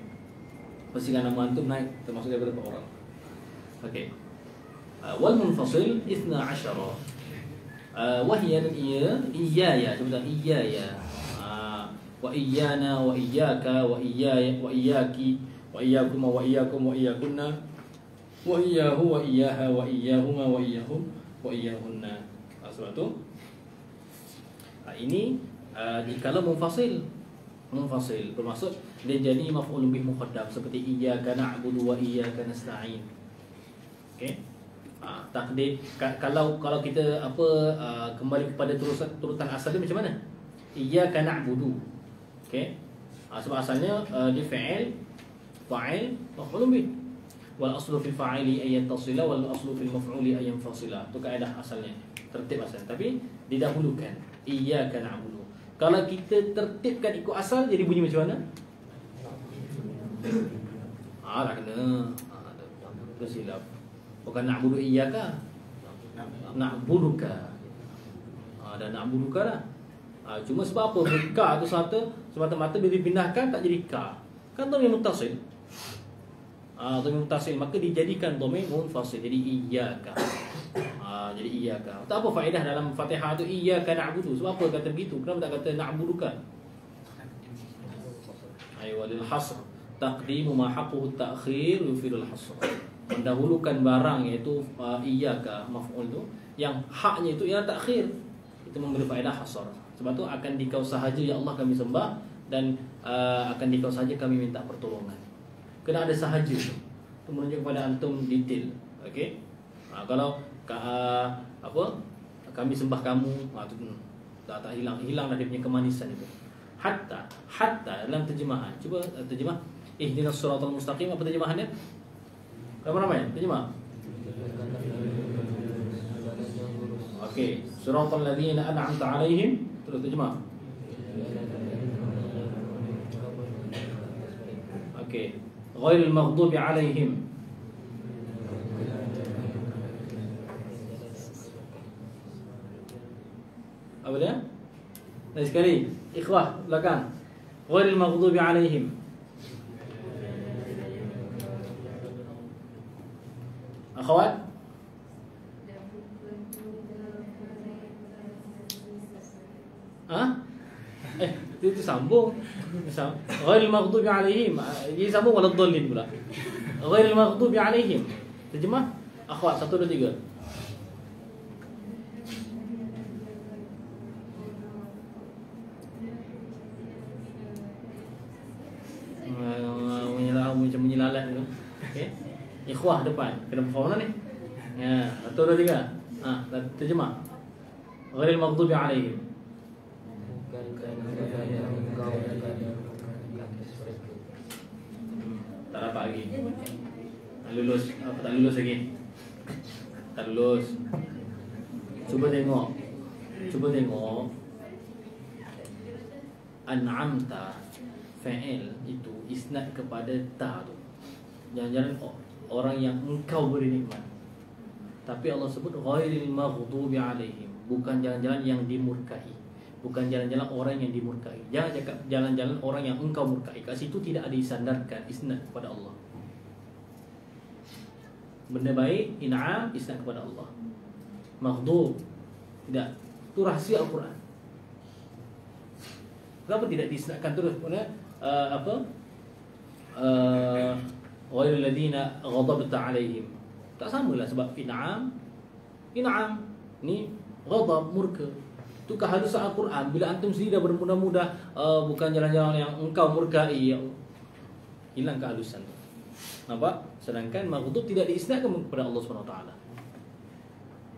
Pastikan nama antum naik termasuk daripada orang. Okey. Wal munfasil 12. Wahya dan iyaya sebentar iyaya. Wa iyana wa iyyaka wa iyaya wa iyyaki wa iyyakum wa iyyakum wa iyyakunna wa iyyahu wa iyyaha wa iyyahuma wa iyyahum wa iyyahunna. Sebab tu ini jikalau munfasil munfasil, bermaksud dia jadi maf'ul bih muqaddam seperti iyyaka na'budu wa iyyaka nasta'in. Okey. Takdir kalau kita kembali kepada turutan asal dia macam mana? Iyyaka na'budu. Okey. Sebab asalnya dia fa'il maf'ul bih. Wal aslu fil fa'ili ay yattasila wal aslu fil maf'uli ay yanfasila. Itu kaedah asalnya, tertib asal. Tapi didahulukan iyyaka na'budu. Kalau kita tertibkan ikut asal jadi bunyi macam mana? Tak kena. Tersilap. Bukan na'budu iyyaka, na'buduka. Dan na'buduka lah. Cuma sebab apa? Ka tu semata-mata bila dipindahkan tak jadi ka. Kan dhamir muttasil. Dhamir muttasil maka dijadikan dhamir munfasil jadi iyyaka. Jadi iyyaka. Tak apa faedah dalam Fatihah tu iyyaka na'budu. Sebab apa kata begitu? Kenapa tak kata na'buduka? Walil hasr. Taqdimu ma haqquhu at-ta'khir yufidul hasr. Mendahulukan barang iaitu iyyaka maf'ul tu yang haknya itu ialah takhir. Itu memberi faedah hasr. Sebab tu akan dikau sahaja ya Allah kami sembah dan akan dikau sahaja kami minta pertolongan. Kena ada sahaja tu. Itu menunjuk kepada antum detail. Okey. Kalau kami sembah kamu, tu tak hilang dah dia punya kemanisan itu. Hatta dalam terjemahan. Cuba terjemah ihdinas siratal mustaqim, apa terjemahannya? Ramai-ramai terjemah. Okey, siratal ladzina an'amta 'alaihim. Terus terjemah. Okey, ghairil maghdubi 'alaihim. Apa dia? Lagi sekali, ikhwah belakang. Ghairil maghdubi 'alaihim. Akhwat? Itu sambung. Ghairil maghdubi 'alaihim. Dia sambung waladdallin pula. Ghairil maghdubi 'alaihim. Terjemah akhwat 1 2 3. Macam menyelalat tu. Okey. Ikhwah depan. Kena faham lah ni. 1 2 3. Terjemah. Ghairil maghdubi 'alaihim. Tak dapat lagi. Lulus. Apa tak lulus lagi? Tak lulus. Cuba tengok. An'amta fa'il itu isnad kepada ta tu. Jangan-jangan orang yang engkau beri nikmat. Tapi Allah sebut ghairil maghdubi 'alaihim, bukan jalan-jalan yang dimurkai. Bukan jalan-jalan orang yang dimurkai. Jangan cakap jalan-jalan orang yang engkau murkai. Kat situ tidak ada disandarkan isnad kepada Allah. Benda baik, in'am, isnad kepada Allah. Maghdub tidak. Itu rahsia Al-Quran. Kenapa tidak diisnadkan terus kepada ghairil ladzina ghadabta 'alaihim? Tak samalah sebab in'am ni ghadab, murka. Itu kehalusan Al-Quran. Bila antum sendiri dah bermudah-mudah bukan jalan-jalan yang engkau murkai, hilang kehalusan tu. Nampak? Sedangkan maghdub tidak diisnadkan kepada Allah SWT.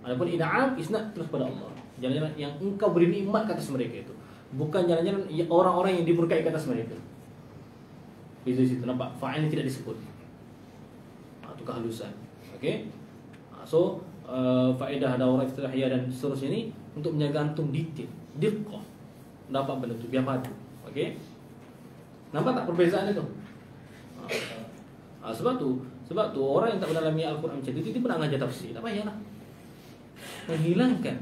Adapun in'am isnad terus kepada Allah. Jalan-jalan yang engkau beri nikmat ke atas mereka itu, bukan jalan-jalan orang-orang yang dimurkai ke atas mereka. Beza situ, nampak? Fa'il tidak disebut. Itu kehalusan. Okey. So faedah daurah iftitahiyah dan seterusnya ini untuk menjaga antum detail, diqqah, dapat benda tu biar padu. Okey. Nampak tak perbezaan itu? Sebab tu orang yang tak mendalami Al-Quran macam itu pun nak ngajar tafsir. Tak payahlah. Menghilangkan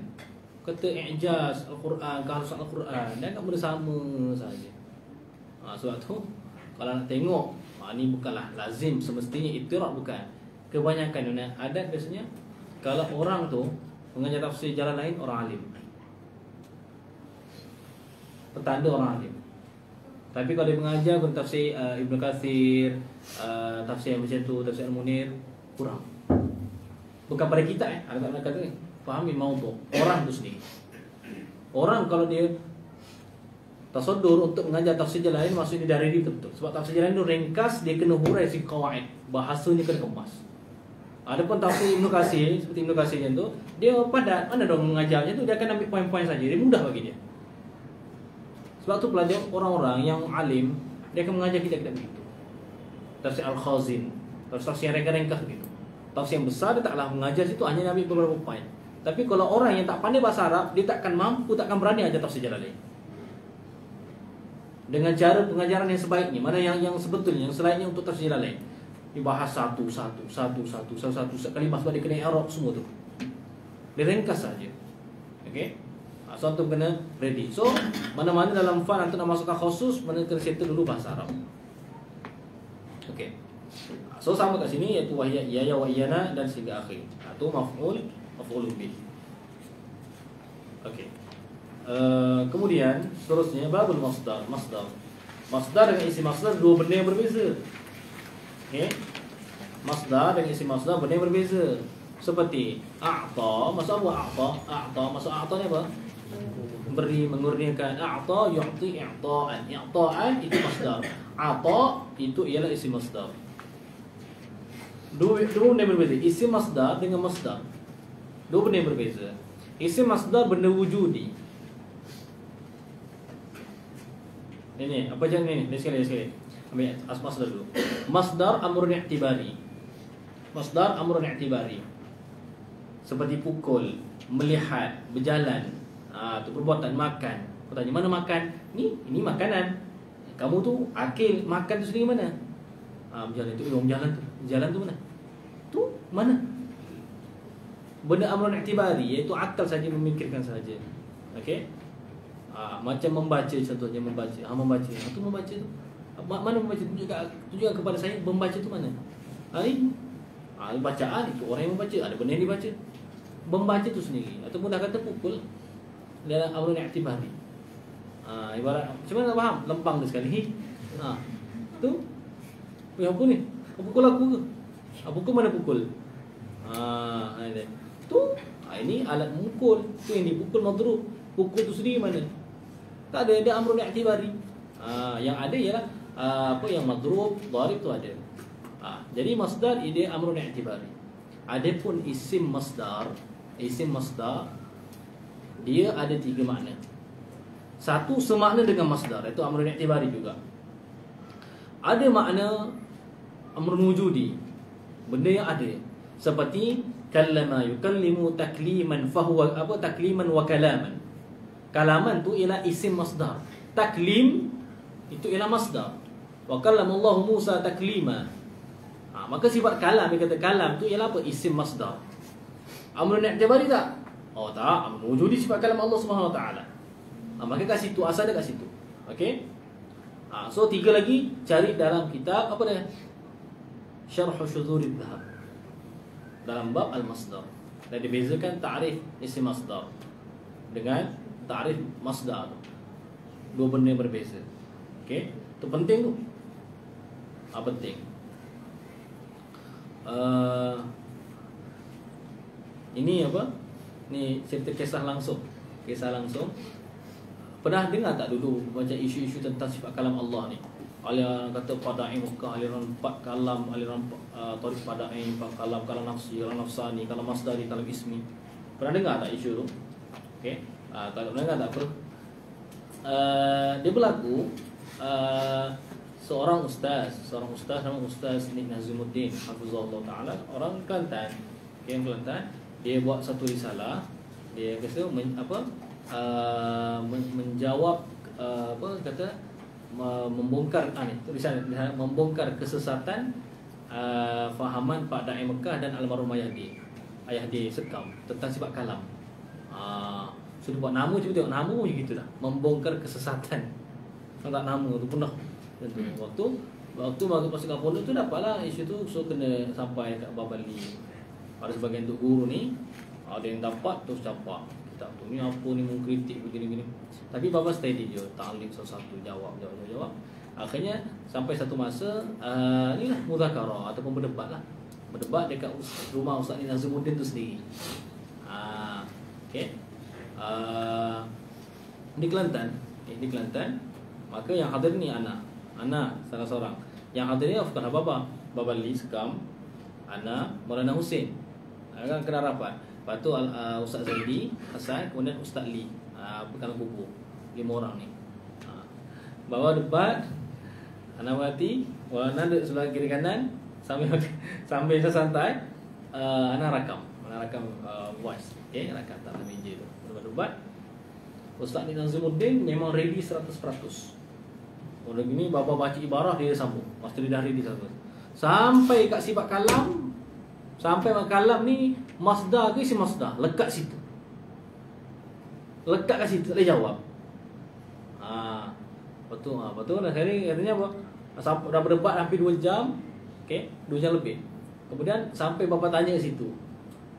kata i'jaz Al-Quran, kehalusan Al-Quran, dan tak bersama saja. Sebab tu kalau nak tengok, ni bukanlah lazim semestinya ittirad, bukan. Kebanyakan adat biasanya kalau orang tu mengajar tafsir jalan lain, orang alim, petanda orang alim. Tapi kalau dia mengajar pun tafsir Ibnu Katsir, tafsir yang macam tu, tafsir Al-Munir, kurang. Bukan pada kita ada tak nak kata ni. Fahami maudhu. Orang tu sendiri. Orang kalau dia Tasaddur untuk mengajar tafsir Jalalain maksudnya dari dia betul. Sebab tafsir Jalalain itu ringkas, dia kena hurai si qawaid, bahasanya kena kemas. Adapun tafsir Ibnu Katsir, seperti Ibnu Katsir tu, dia padat, mana dong mengajarnya tu, dia akan ambil poin-poin saja, dia mudah bagi dia. Sebab tu pelajar orang-orang yang alim, dia akan mengajar kita begitu. Tafsir Al-Khazin, tafsir yang ringkas begitu. Tafsir yang besar dia taklah mengajar situ, hanya ambil beberapa poin. Tapi kalau orang yang tak pandai bahasa Arab, dia takkan mampu, takkan berani ajar tafsir Jalalain. Dengan cara pengajaran yang sebaiknya, mana yang sebetulnya, yang selainnya untuk tafsir Jalalain. Dibahas satu sekali sebab dia kena i'rab semua tu. Dia ringkas saja. Okey. So antum kena ready. So mana-mana dalam fan antum nak masukkan khusus, mana kena settle dulu bahasa Arab. Okey. So sama kat sini iaitu wahya ya wa iyana dan sehingga akhir. Itu maf'ulun bih. Okey. Kemudian seterusnya babul masdar. Masdar dengan isi masdar dua benda yang berbeza. Okey. Masdar dengan isi masdar benda yang berbeza. Seperti a'ta, maksud apa a'ta? A'ta, maksud a'ta ni apa? Beri, mengurniakan. A'ta yu'ti i'ta'an. I'ta'an itu masdar. A'ta itu ialah isi masdar. Dua benda yang berbeza. Isi masdar dengan masdar, dua benda yang berbeza. Isi masdar benda wujudi. Ini apa je ni? Sekali. Ambil masdar dulu. Masdar amrun i'tibari. Masdar amrun i'tibari. Seperti pukul, melihat, berjalan. Tu perbuatan makan. Kau tanya mana makan? Ini makanan. Kamu tu akil makan tu sendiri mana? Berjalan tu, jalan tu. Jalan tu mana? Tu mana? Benda amrun i'tibari, iaitu akal saja memikirkan saja. Okey? Macam membaca contohnya, membaca. Membaca. Tu membaca tu. Mana membaca? Tunjukkan kepada saya membaca tu mana? Ini bacaan itu orang yang membaca, ada benda yang dibaca. Membaca tu sendiri ataupun dah kata pukul dalam amrun i'tibari. Ibarat macam mana nak faham? Lempang dia sekali. Tu. Apa ni? Pukul aku ke? Pukul mana pukul? Tu. Ini alat memukul. Tu yang dipukul madrub. Pukul tu sendiri mana? Tak ada amrun i'tibari. Yang ada ialah apa yang madrub, dharib tu ada. Jadi masdar dia amrun i'tibari. Adapun isim masdar dia ada tiga makna. Satu semakna dengan masdar, iaitu amrun i'tibari juga. Ada makna amrun wujudi, benda yang ada. Seperti kallama yukallimu takliman fahuwa apa takliman wa kalaman. Kalaman tu ialah isim masdar. Taklim itu ialah masdar. Wa kallamallahu Musa taklima. Maka sifat kalam, dia kata kalam tu ialah apa? Isim masdar. Amrun i'tibari tak? Tak, amrun wujudi sifat kalam Allah Subhanahu Wa Taala. Maka kat situ, asal dia kat situ. Okey? So tiga lagi cari dalam kitab apa dia? Syarh Syuzurid Dhahab. Dalam bab al-masdar. Dan dibezakan ta'rif isim masdar dengan ta'rif masdar. Dua benda yang berbeza. Okey? Itu penting tu. Penting. Ini apa? Ni cerita kisah langsung. Pernah dengar tak dulu macam isu-isu tentang sifat kalam Allah ni? Aliran kata Pada'i Muka, aliran 4 kalam, aliran Tariq Pada'i 4 kalam, kalam nafsi, kalam nafsani, kalam masdari, kalam ismi. Pernah dengar tak isu tu? Okey. Kalau pernah dengar tak apa? Dia berlaku seorang ustaz nama Ustaz Nik Nazumuddin hafizahullah taala, orang Kelantan. Okey, Kelantan. Dia buat satu risalah. Dia kata menjawab membongkar tulisan membongkar kesesatan fahaman Pak Da'i Mekah dan almarhum ayah dia Sekam tentang sifat kalam. So dia buat nama, cuba tengok nama pun gitu dah, membongkar kesesatan. Tak nama tu pun dah. Waktu masuk pondok tu dapatlah isu tu, so kena sampai kat Babali. Ada sebagian untuk guru ni, ada yang dapat terus campak kitab tu, ni apa ni, mengkritik begini-gini. Tapi Baba steady je, ta'lim satu-satu, jawab. Akhirnya sampai satu masa inilah muzakarah ataupun berdebat lah. Berdebat dekat rumah Ustaz Nik Nazumuddin tu sendiri. Okey. Di Kelantan di Kelantan. Maka yang hadir ni Ana salah seorang. Yang hadir ni bukan Baba Li Sekam, Ana, Maulana Hussein. Kan kena rapat. Lepas tu Ustaz Zaidi Hasan, kemudian Ustaz Li, Pekan Kubu. 5 orang ni. Bawa debat, Ana berhati, Maulana duduk sebelah kiri kanan, sambil saya santai, Ana rakam voice. Okay, rakam tak dalam meja tu. Debat. Ustaz Nik Nazimuddin memang ready 100%. Udah gini Baba baca ibarah dia sambung. Pasti dia dah ready 100%. Sampai kat sifat kalam, sampai kalam ni masdar ke isi masdar, lekat situ. Lekat kat situ, tak boleh jawab. Betul dah sekali katanya apa? Dah berdebat hampir 2 jam. Okey, 2 jam lebih. Kemudian sampai bapa tanya kat situ.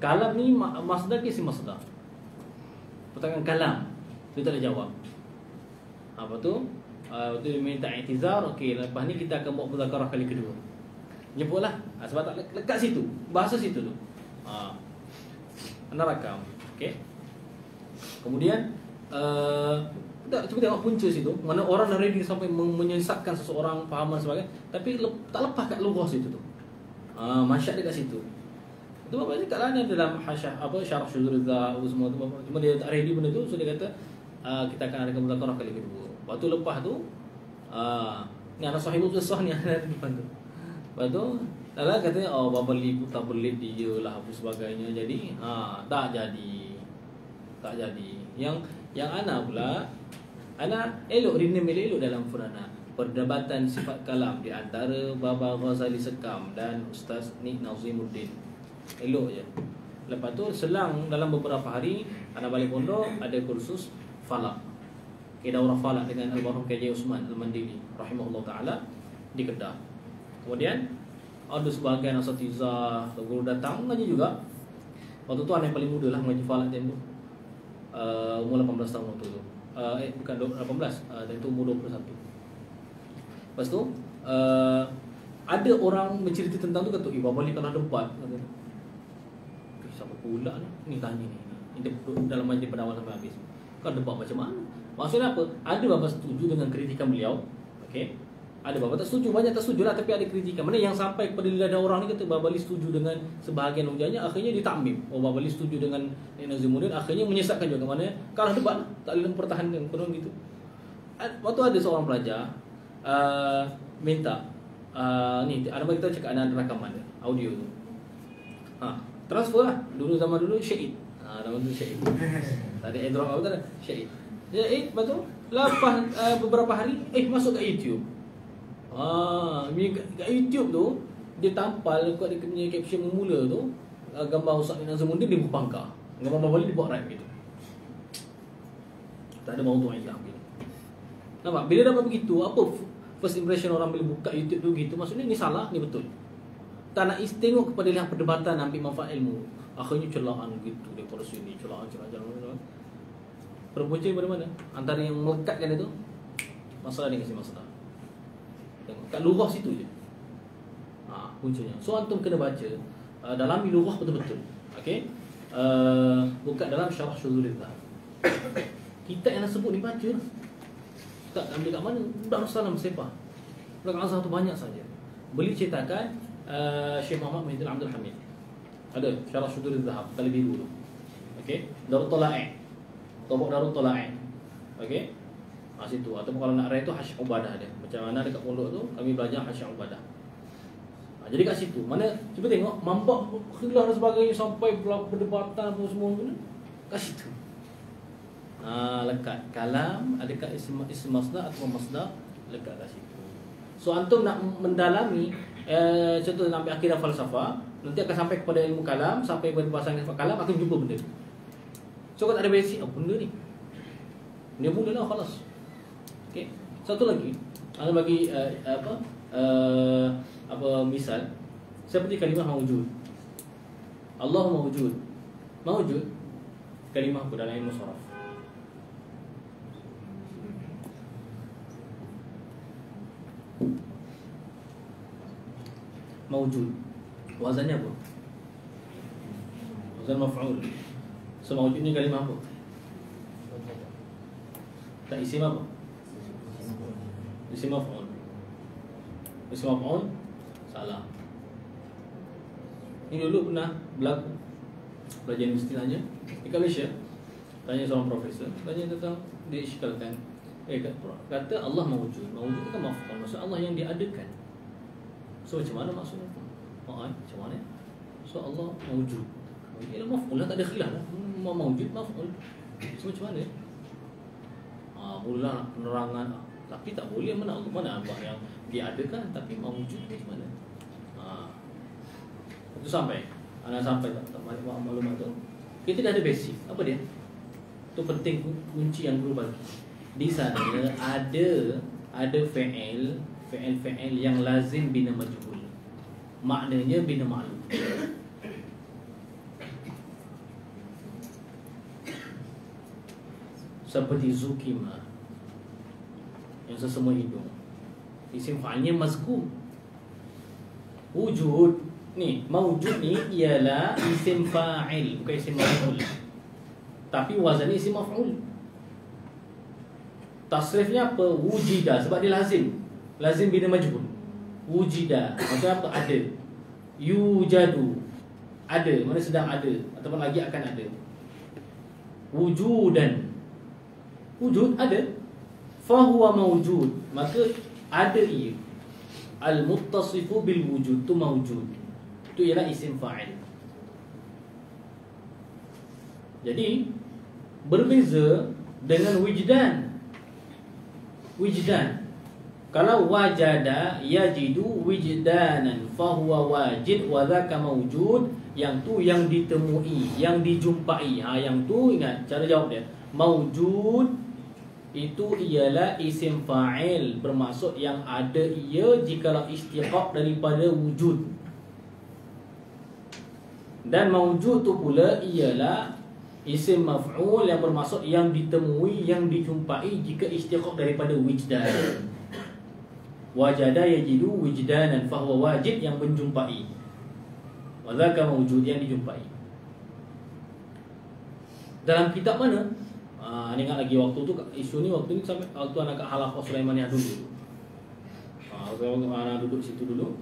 Kalam ni masdar ke isi masdar? Pertanyaan kalam. Dia tak boleh jawab. Apa tu? Waktu dia minta i'tizar, okey, lepas ni kita akan buat muzakarah kali kedua. Jemputlah. Sebab tak lekat situ. Bahasa situ tu. Anda rakam. Okey. Kemudian cuba tengok punca situ. Mana orang dah ready sampai menyesatkan seseorang, fahaman sebagainya, tapi tak lepas kat lughah situ tu. Masyad dekat situ. Itu bapa cakap lah ni dalam syarah syuzurizah semua tu. Cuma dia tak ready benda tu, so dia kata kita akan adakan muzakarah kali kedua. Lepas tu lepas tu ni anak sahibul qisah ni ada di depan tu. Lepas tu dalam katanya Baba Li pun tak belit dia lah apa sebagainya. Jadi tak jadi. Yang Ana pula, Ana elok elok dalam Furana. Perdebatan sifat kalam di antara Baba Ghazali Sekam dan Ustaz Nik Nazimuddin. Elok je. Lepas tu selang dalam beberapa hari Ana balik pondok, ada kursus falak. Daurah falak dengan almarhum KJ Usman Al-Mandili rahimahullah taala di Kedah. Kemudian ada sebahagian asatizah guru datang mengaji juga. Waktu tu anak yang paling muda lah mengaji falak time tu. Umur 18 tahun waktu tu. Bukan 18, dan itu umur 21. Lepas tu ada orang mencerita tentang tu, kata Baba Li pernah debat. Siapa pula ni tanya ni. Ini dalam majlis pada awal sampai habis. Kau debat macam mana? Maksudnya apa? Ada bapa setuju dengan kritikan beliau. Okey. Ada bapa tak setuju, banyak tak setuju lah, tapi ada kritikan. Mana yang sampai kepada lidah orang ni kata Baba Li setuju dengan sebahagian ujiannya, akhirnya ditakmim. Baba Li setuju dengan Nazimuddin, akhirnya menyesatkan juga. Mana kalah debat lah, tak boleh mempertahankan konon gitu. Waktu ada seorang pelajar minta ni ada kita cakap ada rakaman dia, audio tu. Transfer lah. Zaman dulu syahid. Nama tu syahid. Tadi airdrop apa tadi? Syahid. Syahid, lepas tu lepas beberapa hari masuk kat YouTube. Kat YouTube tu dia tampal kat dia punya caption mula tu gambar Ustaz Nik Nazimuddin dia berpangkar. Gambar Baba Li dia buat rap gitu. Tak ada maudu Islam gitu. Nampak? Bila dapat begitu, apa first impression orang bila buka YouTube tu gitu? Maksudnya ni salah, ni betul. Tak nak tengok kepada lihat perdebatan, ambil manfaat ilmu. Akhirnya celaan gitu daripada sini, celaan. Berpunca daripada mana? Antara yang melekatkan itu masalah ni kasi masalah. Tengok kat lughah situ je. Puncanya. So antum kena baca dalam lughah betul-betul. Okey? Buka dalam syarah syuzurizah. Kita yang nak sebut ni baca lah. Tak ambil kat mana? Dah Rasulullah Mesepah. Belakang Azhar tu banyak saja. Beli cetakan Syekh Muhammad Muhyiddin Abdul Hamid. Ada syarah syuzurizah kali biru tu. Okey? Darut Tola'in. Tobok Darut Tola'in. Okey? Situ. Ataupun kalau nak raya tu Hasy Ubadah dia. Macam mana dekat pondok tu kami belajar Hasy Ubadah. Jadi kat situ. Mana cuba tengok mampak khilaf dan sebagainya sampai berlaku perdebatan apa semua ni. Kat situ. Lekat kalam adakah ism masdar atau masdar, lekat kat situ. So antum nak mendalami contoh nak ambil akidah falsafah, nanti akan sampai kepada ilmu kalam, sampai kepada bahasan kalam akan jumpa benda tu. So kalau tak ada basic benda ni. Dia mulalah khalas. Okey. Satu lagi, ana bagi misal seperti kalimah maujud. Allah maujud. Maujud kalimah apa dalam ilmu saraf? Maujud. Wazannya apa? Wazan maf'ul. So maujud ni kalimah apa? Tak isim apa? Isim maf'ul. Isim maf'ul salah. Ini dulu pernah berlaku pelajaran universiti aja di Malaysia. Tanya seorang profesor, tanya tentang dia iskalkan. Kata Allah mawujud. Mawujud itu kan maf'ul, maksud Allah yang diadakan. So macam mana maksudnya? Macam mana? So Allah mawujud. Ialah maf'ul lah, tak ada khilaf lah. Mawujud maf'ul. So macam mana? Mula penerangan. Tapi tak boleh, mana Allah yang diadakan tapi mawujud macam mana? Itu sampai. Anak sampai tak maklumat tu. Kita dah ada basic. Apa dia? Itu penting, kunci yang perlu bagi. Di sana ada fi'il yang lazim bina majhul. Maknanya bina ma'lum. Seperti zukima, yang sesama hidung. Isim fa'ilnya mazkum. Wujud ni, mawujud ni ialah isim fa'il, bukan isim maf'ul. Tapi wazannya isim maf'ul. Tasrifnya apa? Wujida, sebab dia lazim. Lazim bina majhul. Wujida, maksudnya apa? Ada. Yujadu, ada, mana sedang ada ataupun lagi akan ada. Wujudan, wujud ada. Fahuwa mawjud, maka ada ia. Al-muttasifu bil wujud, tu mawjud. Itu ialah isim fa'il. Jadi berbeza dengan wijdan. Wijdan, kalau wajada yajidu wijdanan fahuwa wajid wa dzaka mawjud, yang tu yang ditemui, yang dijumpai. Yang tu ingat cara jawab dia. Mawjud itu ialah isim fa'il, bermaksud yang ada ia jikalau istiqaq daripada wujud. Dan mawjud tu pula ialah isim maf'ul yang bermaksud yang ditemui, yang dijumpai jika istiqaq daripada wijdan. Wajada yajidu wijdanan fahuwa wajid, yang menjumpai. Wa dzaka mawjud, yang dijumpai. Dalam kitab mana? Ingat lagi waktu tu isu ni, waktu ni sampai waktu anak kat Halaqah Sulaimaniyah dulu. Waktu anak duduk situ dulu.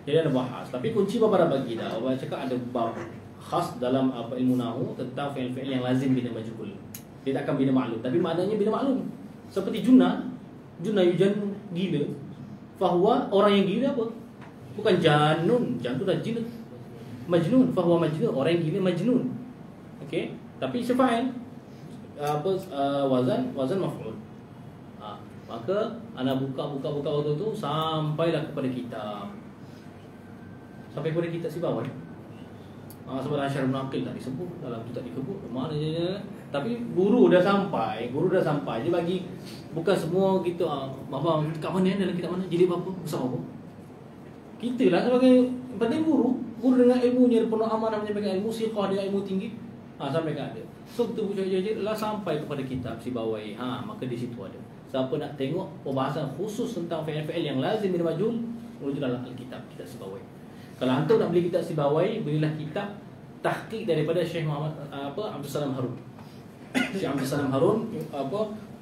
Jadi ada bahas, tapi kunci bapa dah bagi dah. Orang cakap ada bab khas dalam ilmu nahwu tentang fi'il-fi'il yang lazim bina majhul. Dia takkan bina maklum, tapi maknanya bina maklum. Seperti junna yujan, gila. Fahuwa, orang yang gila apa? Bukan janun, janun dah jin. Majnun, fahuwa majnun, orang yang gila majnun. Okey, tapi fa'il wazan maf'ul. Maka anak buka waktu tu sampailah kepada kitab. Sampai kepada kitab si bawah. Sebab Asyar bin Aqil tak disebut, dalam tu tak dikebut. Mana je. Tapi guru dah sampai. Dia bagi, bukan semua kita bapa kat mana, dalam kitab mana, jilid berapa, besar apa. Kita lah sebagai penting guru dengan ilmunya, penuh amanah menyampaikan ilmu, siqah dengan ilmu tinggi. Sampaikan ada. So kita buka-buka lah sampai kepada kitab si bawai. Maka di situ ada. Siapa nak tengok pembahasan khusus tentang fi'il yang lazim bin majhul, menuju dalam kitab si bawai. Kalau antum nak beli kitab si bawai, belilah kitab tahqiq daripada Syekh Muhammad Abdul Salam Harun. Syekh Abdul Salam Harun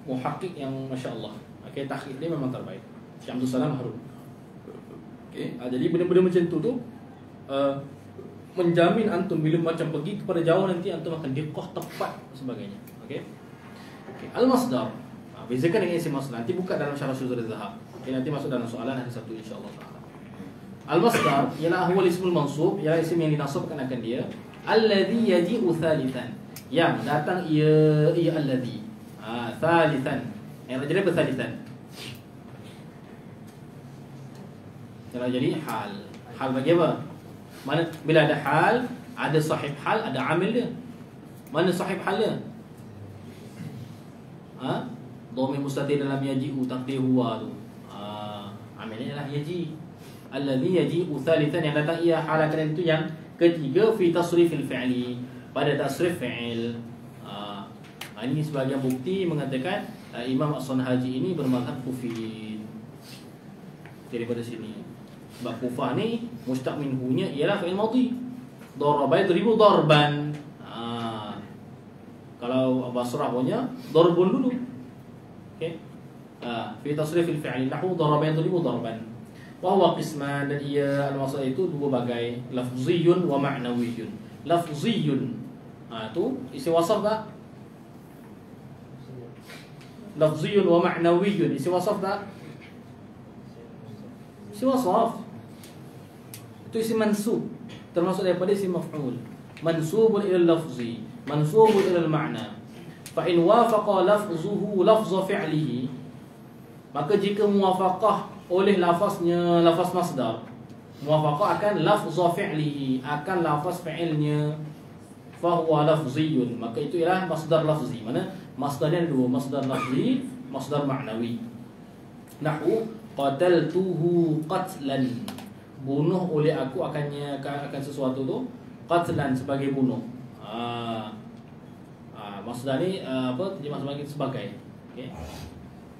muhaqqiq yang masya-Allah. Okey, tahqiq dia memang terbaik. Syekh Abdul Salam Harun. Okey, jadi benda-benda macam tu menjamin antum bila macam pergi kepada jauh nanti antum akan diqah tepat sebagainya. Okey. Al-masdar. Bezakan dengan isim masdar. Nanti buka dalam syarah Syuzul Zahab. Okey, nanti masuk dalam soalan hari Sabtu insya-Allah taala. Al-masdar ialah huwal ismul mansub, ialah isim yang dinasabkan akan dia, alladhi yaji'u thalithan, yang datang ia alladhi. Thalithan. Yang jadi apa thalithan? Yang jadi hal. Hal bagi apa? Mana bila ada hal, ada sahib hal, ada amil dia. Mana sahib hal dia? Dhamir mustatir dalam yaji'u taqdir huwa tu. Amilnya ialah yaji'. Alladhi yaji'u thalithan, yang datang ia hal akan itu yang ketiga, fi tasrifil fi'li, pada tasrif fi'il. Ini sebagian bukti mengatakan Imam As-Sanhaji ini bermazhab Kufi daripada sini. Sebab Kufah ni mustaq minhunya ialah fi'il madhi. Daraba yadribu darban. Kalau Basrah punya darbun dulu. Okey. Fi tasrif al-fi'li nahwu daraba yadribu darban. Wa huwa qisman, dan ia al-maksud itu dua bagai, lafziyun wa ma'nawiyyun. Lafziyun itu isi wasaf tak? Lafziyun wa ma'nawiyyun isi wasaf tak? Isi wasaf. Itu isi mansub, termasuk daripada isi maf'ul. Mansubun ila lafzi, mansubun ila al-ma'na. Fa in wafaqa lafzuhu lafza fi'lihi, maka jika muwafaqah oleh lafaznya lafaz masdar, muwafaqah akan lafza fi'lihi, akan lafaz fi'ilnya, fa huwa lafziyun, maka itu ialah masdar lafzi. Mana masdarnya ada dua, masdar lafzi, masdar ma'nawi. Nahwu qataltuhu qatlan, bunuh oleh aku akan sesuatu tu qatlan, sebagai bunuh. Masdar ni terjemah sebagai. Okey.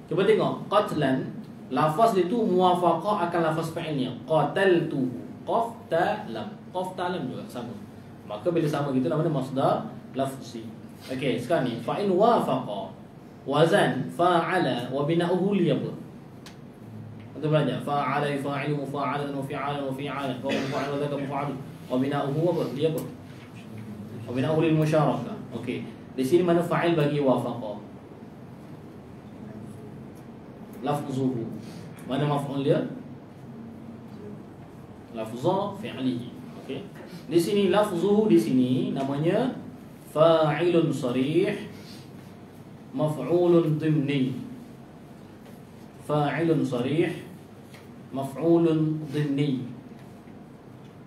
Cuba tengok qatlan, lafaz itu muwafaqah akan lafaz fa'ilnya. Qataltuhu, qaf ta lam, qaf ta lam juga sama. Maka bila sama gitu namanya masdar lafzi. Okey, sekarang ni fa in wafaqa wazan fa'ala wa bina'uhu li apa? Kita belajar fa'ala yufa'ilu mufa'alan wa fi'alan wa fi'alan wa mufa'al wa dzaka mufa'al wa bina'uhu apa? Dia apa? Wa bina'uhu lil musyarakah. Okey. Di sini mana fa'il bagi wafaqa? Lafzuhu. Mana maf'ul dia? Lafza fi'lihi. Okey. Di sini lafzuhu, di sini namanya fa'ilun sarih maf'ulun dhimni. Fa'ilun sarih maf'ulun dhimni.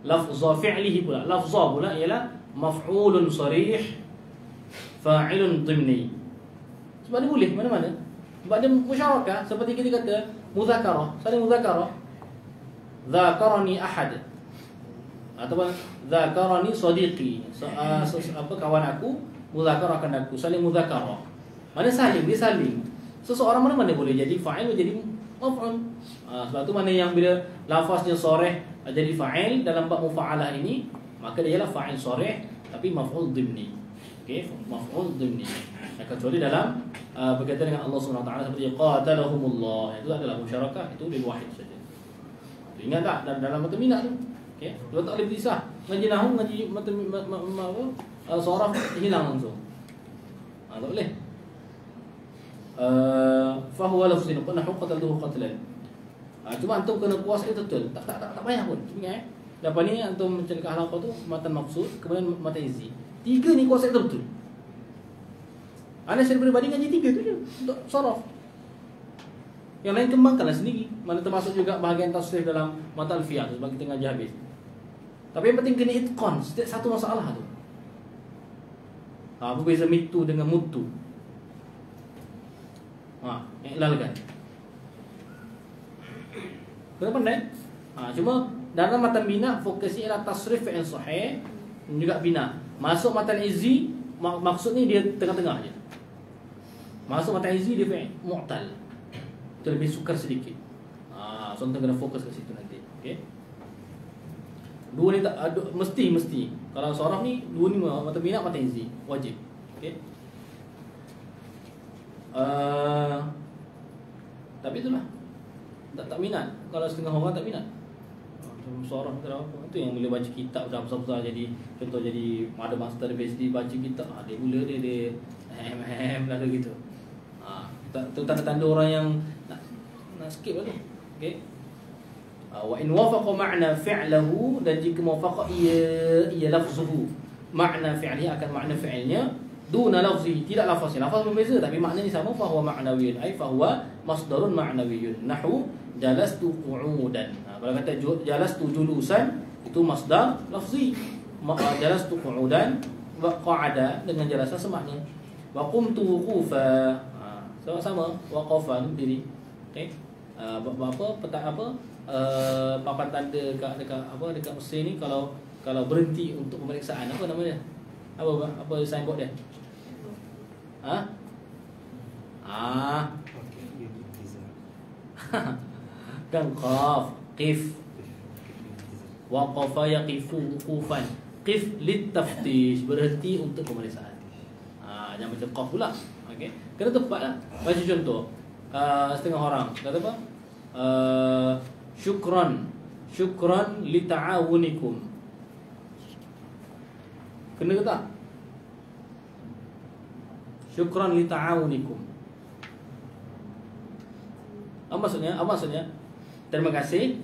Lafza fi'lihi pula, lafza pula ialah maf'ulun sarih fa'ilun dhimni. Sebab dia boleh mana-mana. Sebab dia musyarakah, seperti kita kata mudzakarah, saling mudzakarah. Dzakarani ahad, ataupun dzakarani sadiqi, kawan aku mudzakarahkan aku, saling mudzakarah. Mana saling, dia saling. Seseorang mana-mana boleh jadi fa'il, boleh jadi maf'ul. Sebab tu mana yang bila lafaznya sharih jadi fa'il dalam bab mufa'alah ini, maka dia ialah fa'il sharih tapi maf'ul dhimni. Okey, maf'ul dhimni. Kecuali dalam berkaitan dengan Allah SWT seperti qatalahumullah, itu adalah musyarakah, itu lil wahid saja. Ingat tak dalam mata minat tu? Okey, dia tak boleh berpisah. Ngaji nahwu, ngaji mata saraf hilang langsung. Tak boleh. Fa huwa lafzun nahwu qataltuhu qatlan. Cuma antum kena kuasai betul. Tak payah pun. Ingat dapat ni antum mencari halaqah tu matan maksud, kemudian matan izi. Tiga ni kuasai betul. Anda saya berbanding ngaji tiga tu je untuk saraf. Yang lain kembangkanlah sendiri. Mana termasuk juga bahagian tasrif dalam mata alfiyah sebab kita ngaji habis. Tapi yang penting kena itqan setiap satu masalah tu. Apa beza mitu dengan mutu? Iklalkan. Kena pandai. Cuma dalam matan bina fokusnya ialah tasrif fi'il sahih dan juga bina. Masuk matan izzi maksudnya dia tengah-tengah je. Masuk matan izzi dia fi'il mu'tal. Itu lebih sukar sedikit. So kita kena fokus ke situ nanti. Okey. Dua ni tak mesti. Kalau saraf ni dua ni mata bina mata izzi wajib. Okey. Tapi itulah tak minat. Kalau setengah orang tak minat. Saraf tak apa. Itu yang boleh baca kitab dah besar-besar jadi contoh jadi ada master PhD baca kitab. Dia mula dia lalu gitu. Tu tanda-tanda orang yang nak skip lah tu. Okey. Wa in wafaqa ma'na fi'lahu, dan jika muwafaqah ia lafzuhu ma'na fi'lihi, akan makna fi'ilnya duna lafzi, tidak lafaznya. Lafaz berbeza tapi maknanya sama, fa huwa ma'nawiyyun ay fa huwa masdarun ma'nawiyyun. Nahwu jalastu qu'udan. Kalau kata jalastu julusan itu masdar lafzi. Jalastu qu'udan wa qa'ada dengan jalasa semakna. Wa qumtu wuqufa sama waqafan diri. Okey. Papan tanda dekat Mesir ni kalau berhenti untuk pemeriksaan apa namanya? Apa signboard dia? Kan qaf, qif. Waqafa yaqifu wuqufan. Qif litaftish, berhenti untuk pemeriksaan. Jangan macam qaf pula. Okey. Kena tepatlah. Bagi contoh. setengah orang. Kata apa? Syukran li ta'awunikum. Kena ke tak? Syukran li ta'awunikum. Apa maksudnya? Apa maksudnya? Terima kasih.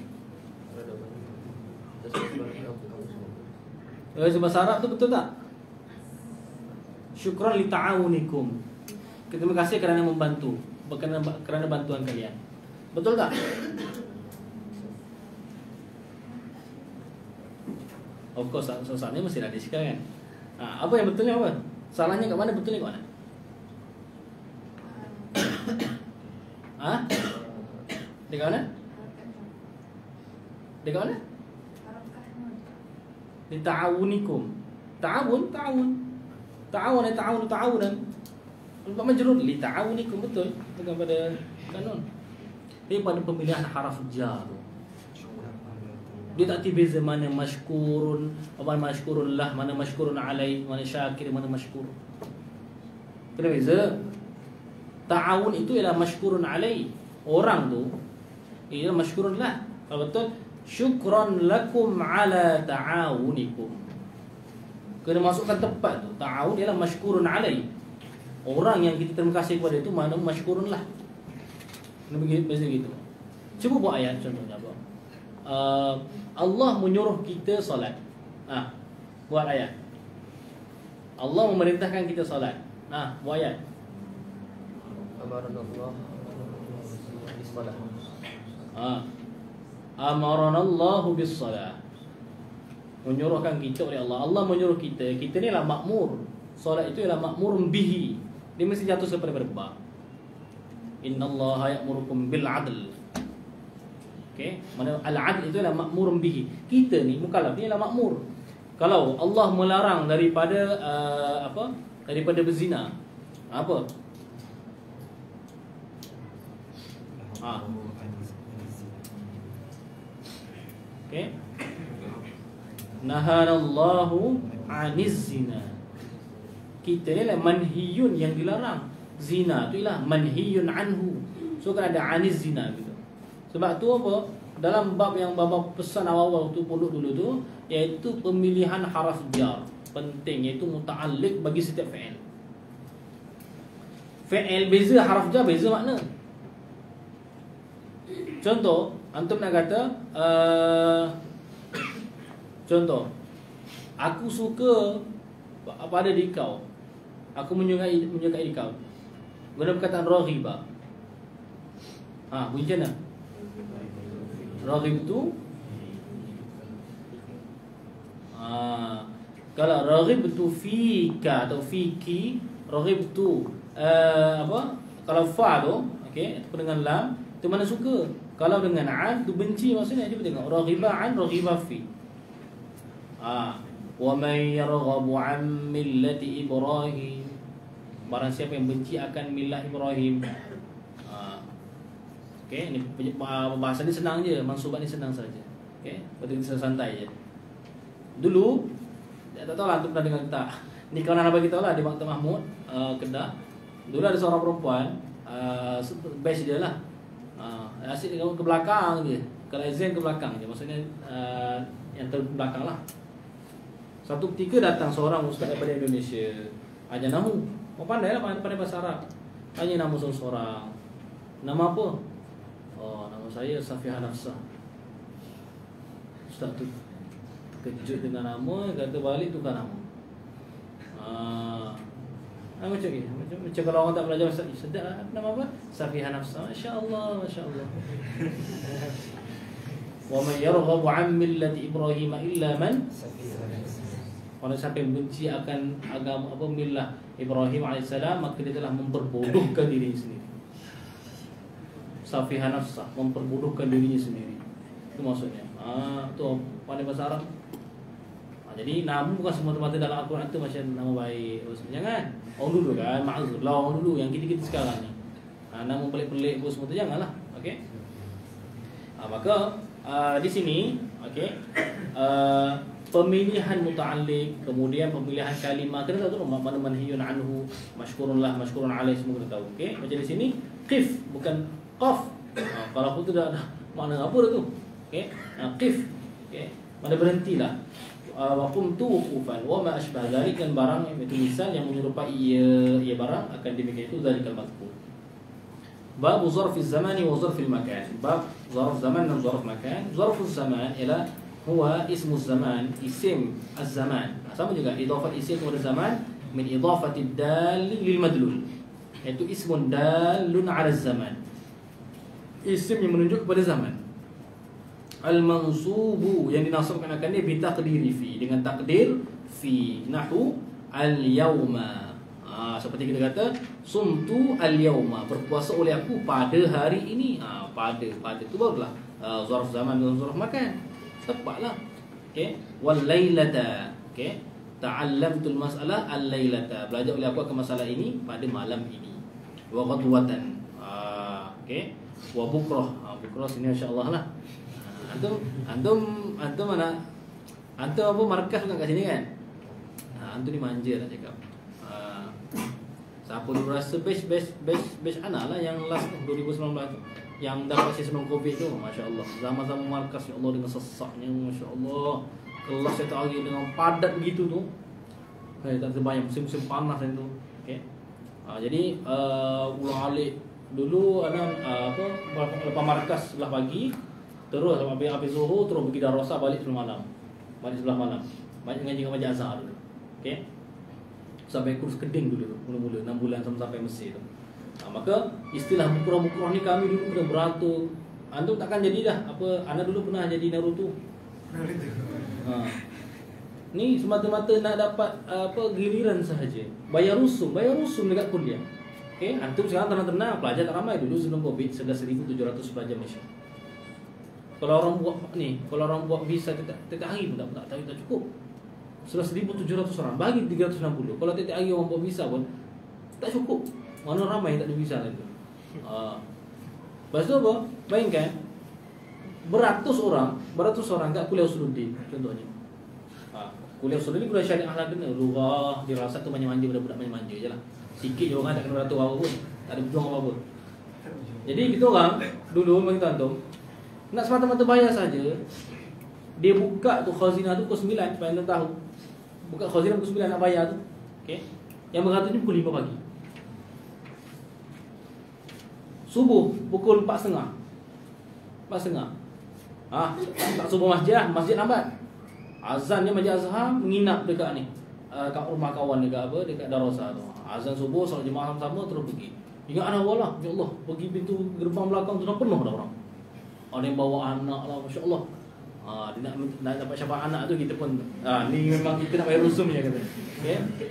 Bahasa Arab tu betul tak? Syukran li ta'awunikum. Terima kasih kerana membantu, kerana bantuan kalian. Betul tak? Of course, soalnya mesti ada sikap kan. Apa yang betulnya apa? Salahnya kat mana, betulnya kat mana? Dekat mana? Dekat mana? Di ta'awunikum. Ta'awun. Ta'awunan. Untuk majrur li ta'awunikum, betul. Bukan pada kanun. Dia pada pemilihan haraf jar. Dia tak beza mana masykurun, mana masykurun lah, mana masykurun alaih, mana syakir, mana masykur. Kena beza. Ta'awun itu ialah masykurun alaih. Orang tu ialah masykurun lah. Kalau betul, syukran lakum ala ta'awunikum. Kena masukkan tepat tu. Ta'awun ialah masykurun alaih. Orang yang kita terima kasih kepada itu mana masykurun lah. Kena beza gitu. Cuba buat ayat contohnya apa? Allah menyuruh kita solat. Buat ayat. Allah memerintahkan kita solat. Buat ayat. Amaranallah bis-salah. Amaranallahu bis-salah. Menyuruhkan kita oleh Allah. Allah menyuruh kita. Kita ni lah makmur. Solat itu ialah makmurun bihi. Dia mesti jatuh daripada ba. Innallaha ya'murukum bil 'adl. Okey, mana al-'adl itu ialah makmurun bihi. Kita ni mukallaf ni ialah makmur. Kalau Allah melarang daripada daripada berzina. Apa? Okey. Nahanallahu 'aniz zina. Kita ni lah manhiyun, yang dilarang. Zina tu ialah manhiyun anhu. So kan ada 'aniz zina gitu. Sebab tu apa? Dalam bab yang bab pesan awal-awal tu pondok dulu tu, iaitu pemilihan haraf jar. Penting, iaitu muta'alliq bagi setiap fi'il. Fi'il beza, haraf jar beza makna. Contoh, antum nak kata contoh, aku suka pada diri kau. Aku menyukai diri kau. Guna perkataan raghibah. Bunyi macam mana? Raghib tu kalau raghib tu fika atau fiki, raghib tu kalau fa tu, okey, ataupun dengan lam, tu mana suka. Kalau dengan an tu benci, maksudnya dia tengok raghibah an, raghibah fi. Wa may yarghabu an millati Ibrahim. Barang siapa yang benci akan milah Ibrahim. Okey, ni bahasa ni senang je, mansubat ni senang saja. Okey, betul kita santai je. Dulu tak tahu lah antum pernah dengar tak. Ni kawan abang kita lah di Maktab Mahmud, Kedah. Dulu ada seorang perempuan, best dia lah. Asyik dia ke belakang je. Kalau azan ke belakang je, maksudnya yang terbelakang lah. Satu ketika datang seorang ustaz daripada Indonesia, ajar nahu. Pandai lah, pandai bahasa Arab. Tanya nama seorang. Nama apa? Nama saya Safihah Nafsah. Ustaz tu terkejut dengan nama, kata balik tukar nama. Macam ni. Macam kalau orang tak belajar Ustaz, sedap lah. Nama apa? Safihah Nafsah. Masya-Allah, masya-Allah. Wa man yarghabu 'an millati Ibrahim illa man orang siapa yang benci akan agama millah Ibrahim AS, maka dia telah memperbodohkan dirinya sendiri. Safihah nafsah, memperbodohkan dirinya sendiri. Itu maksudnya. Tu pandai bahasa Arab. Jadi nama bukan semata-mata dalam Al-Quran tu macam nama baik. Jangan. Orang dulu kan, ma'zur lah orang dulu yang kita sekarang ni. Nama pelik-pelik pun semua tu janganlah. Okey. Maka di sini, okey. Pemilihan muta'alliq, kemudian pemilihan kalimah, kena tahu tu mana manhiyun anhu, masykurun lah, masykurun alaih, semua kena tahu. Okey, macam di sini qif bukan qaf. Kalau aku tu dah makna apa dah tu? Okey. Qif. Okey. Mana berhentilah. Wa qumtu wuqufan wa ma asbah dzalik, dan barang itu misal yang menyerupai ia barang akan demikian itu zalikal mazkur. Bab zarfiz zamani wa zarfil makan. Bab zarf zaman dan zarf makan. Zarfuz zaman ialah huwa ismu zaman, isim az-zaman. Sama juga idafat isim kepada zaman min idafati dal lil madlul. Iaitu ismun dalun 'ala zaman. Isim yang menunjuk kepada zaman. Al-mansubu yang dinasabkan akan dia bitaqdiri fi, dengan takdir fi, nahu al-yauma. Seperti kita kata sumtu al-yauma, berpuasa oleh aku pada hari ini. Pada tu barulah zarf zaman dan zarf makan. Tepatlah. Okey. Wal lailata. Okey. Ta'allamtul mas'alah al-lailata, belajar oleh aku akan masalah ini pada malam ini. Wa ghadwatan. Okey. Wa bukrah. Bukrah sini insya-Allah lah. Antum mana? Antum apa markas bukan kat sini kan? Antum ni manja nak cakap. Siapa dulu rasa best anak lah yang last 2019 tu, yang dapat sebelum Covid tu, masya-Allah. Zaman-zaman markas ya Allah dengan sesaknya, masya-Allah. Kelas saya tak lagi dengan padat begitu tu. Tak terbayang musim-musim panas itu. Okey. Jadi ulang-alik dulu anak lepas markas sebelah pagi, terus habis zuhur terus pergi darasah, balik sebelah malam. Balik sebelah malam. Banyak ngaji dengan Majlis Azhar dulu. Okey. Sampai kurus keding dulu mula-mula 6 bulan sampai Mesir tu. Maka istilah bukrah-bukrah ni kami dulu kena beratur. Antum takkan jadi dah apa, anak dulu pernah jadi Naruto. Ni semata-mata nak dapat giliran sahaja. Bayar rusum dekat kuliah. Okey, antum sekarang tenang-tenang, pelajar tak ramai dulu sebelum Covid, 11,700 pelajar Malaysia. Kalau orang buat visa tiap hari pun tak cukup. 11,700 orang bagi 360. Kalau tiap hari orang buat visa pun tak cukup. Mana ramai yang tak ada visa lagi. Lepas tu apa? Bayangkan beratus orang kat kuliah Usuluddin contohnya. Kuliah Usuluddin, kuliah syariah lah kena lurah, dirasa tu manja-manja, budak-budak manja-manja je lah. Sikit je orang tak kena beratur apa pun, tak ada berjuang apa-apa. Jadi kita orang dulu bagi tuan-tuan nak semata-mata bayar saja. Dia buka tu khazinah tu pukul 9, supaya anda tahu. Buka khazinah pukul 9 nak bayar tu. Okey. Yang beraturnya pukul 5 pagi. Subuh pukul 4.30. 4.30. Tak subuh masjid lambat. Azannya Majlis Azhar menginap dekat ni. Kat rumah kawan dekat darasah tu. Azan subuh solat jemaah sama-sama terus pergi. Ingat anak wala, ya Allah, pergi pintu gerbang belakang tu dah penuh dah orang. Ada yang bawa anak lah, masya-Allah. Dia nak dapat syafaat anak tu kita pun ni memang kita nak bayar rusum je kata. Okey.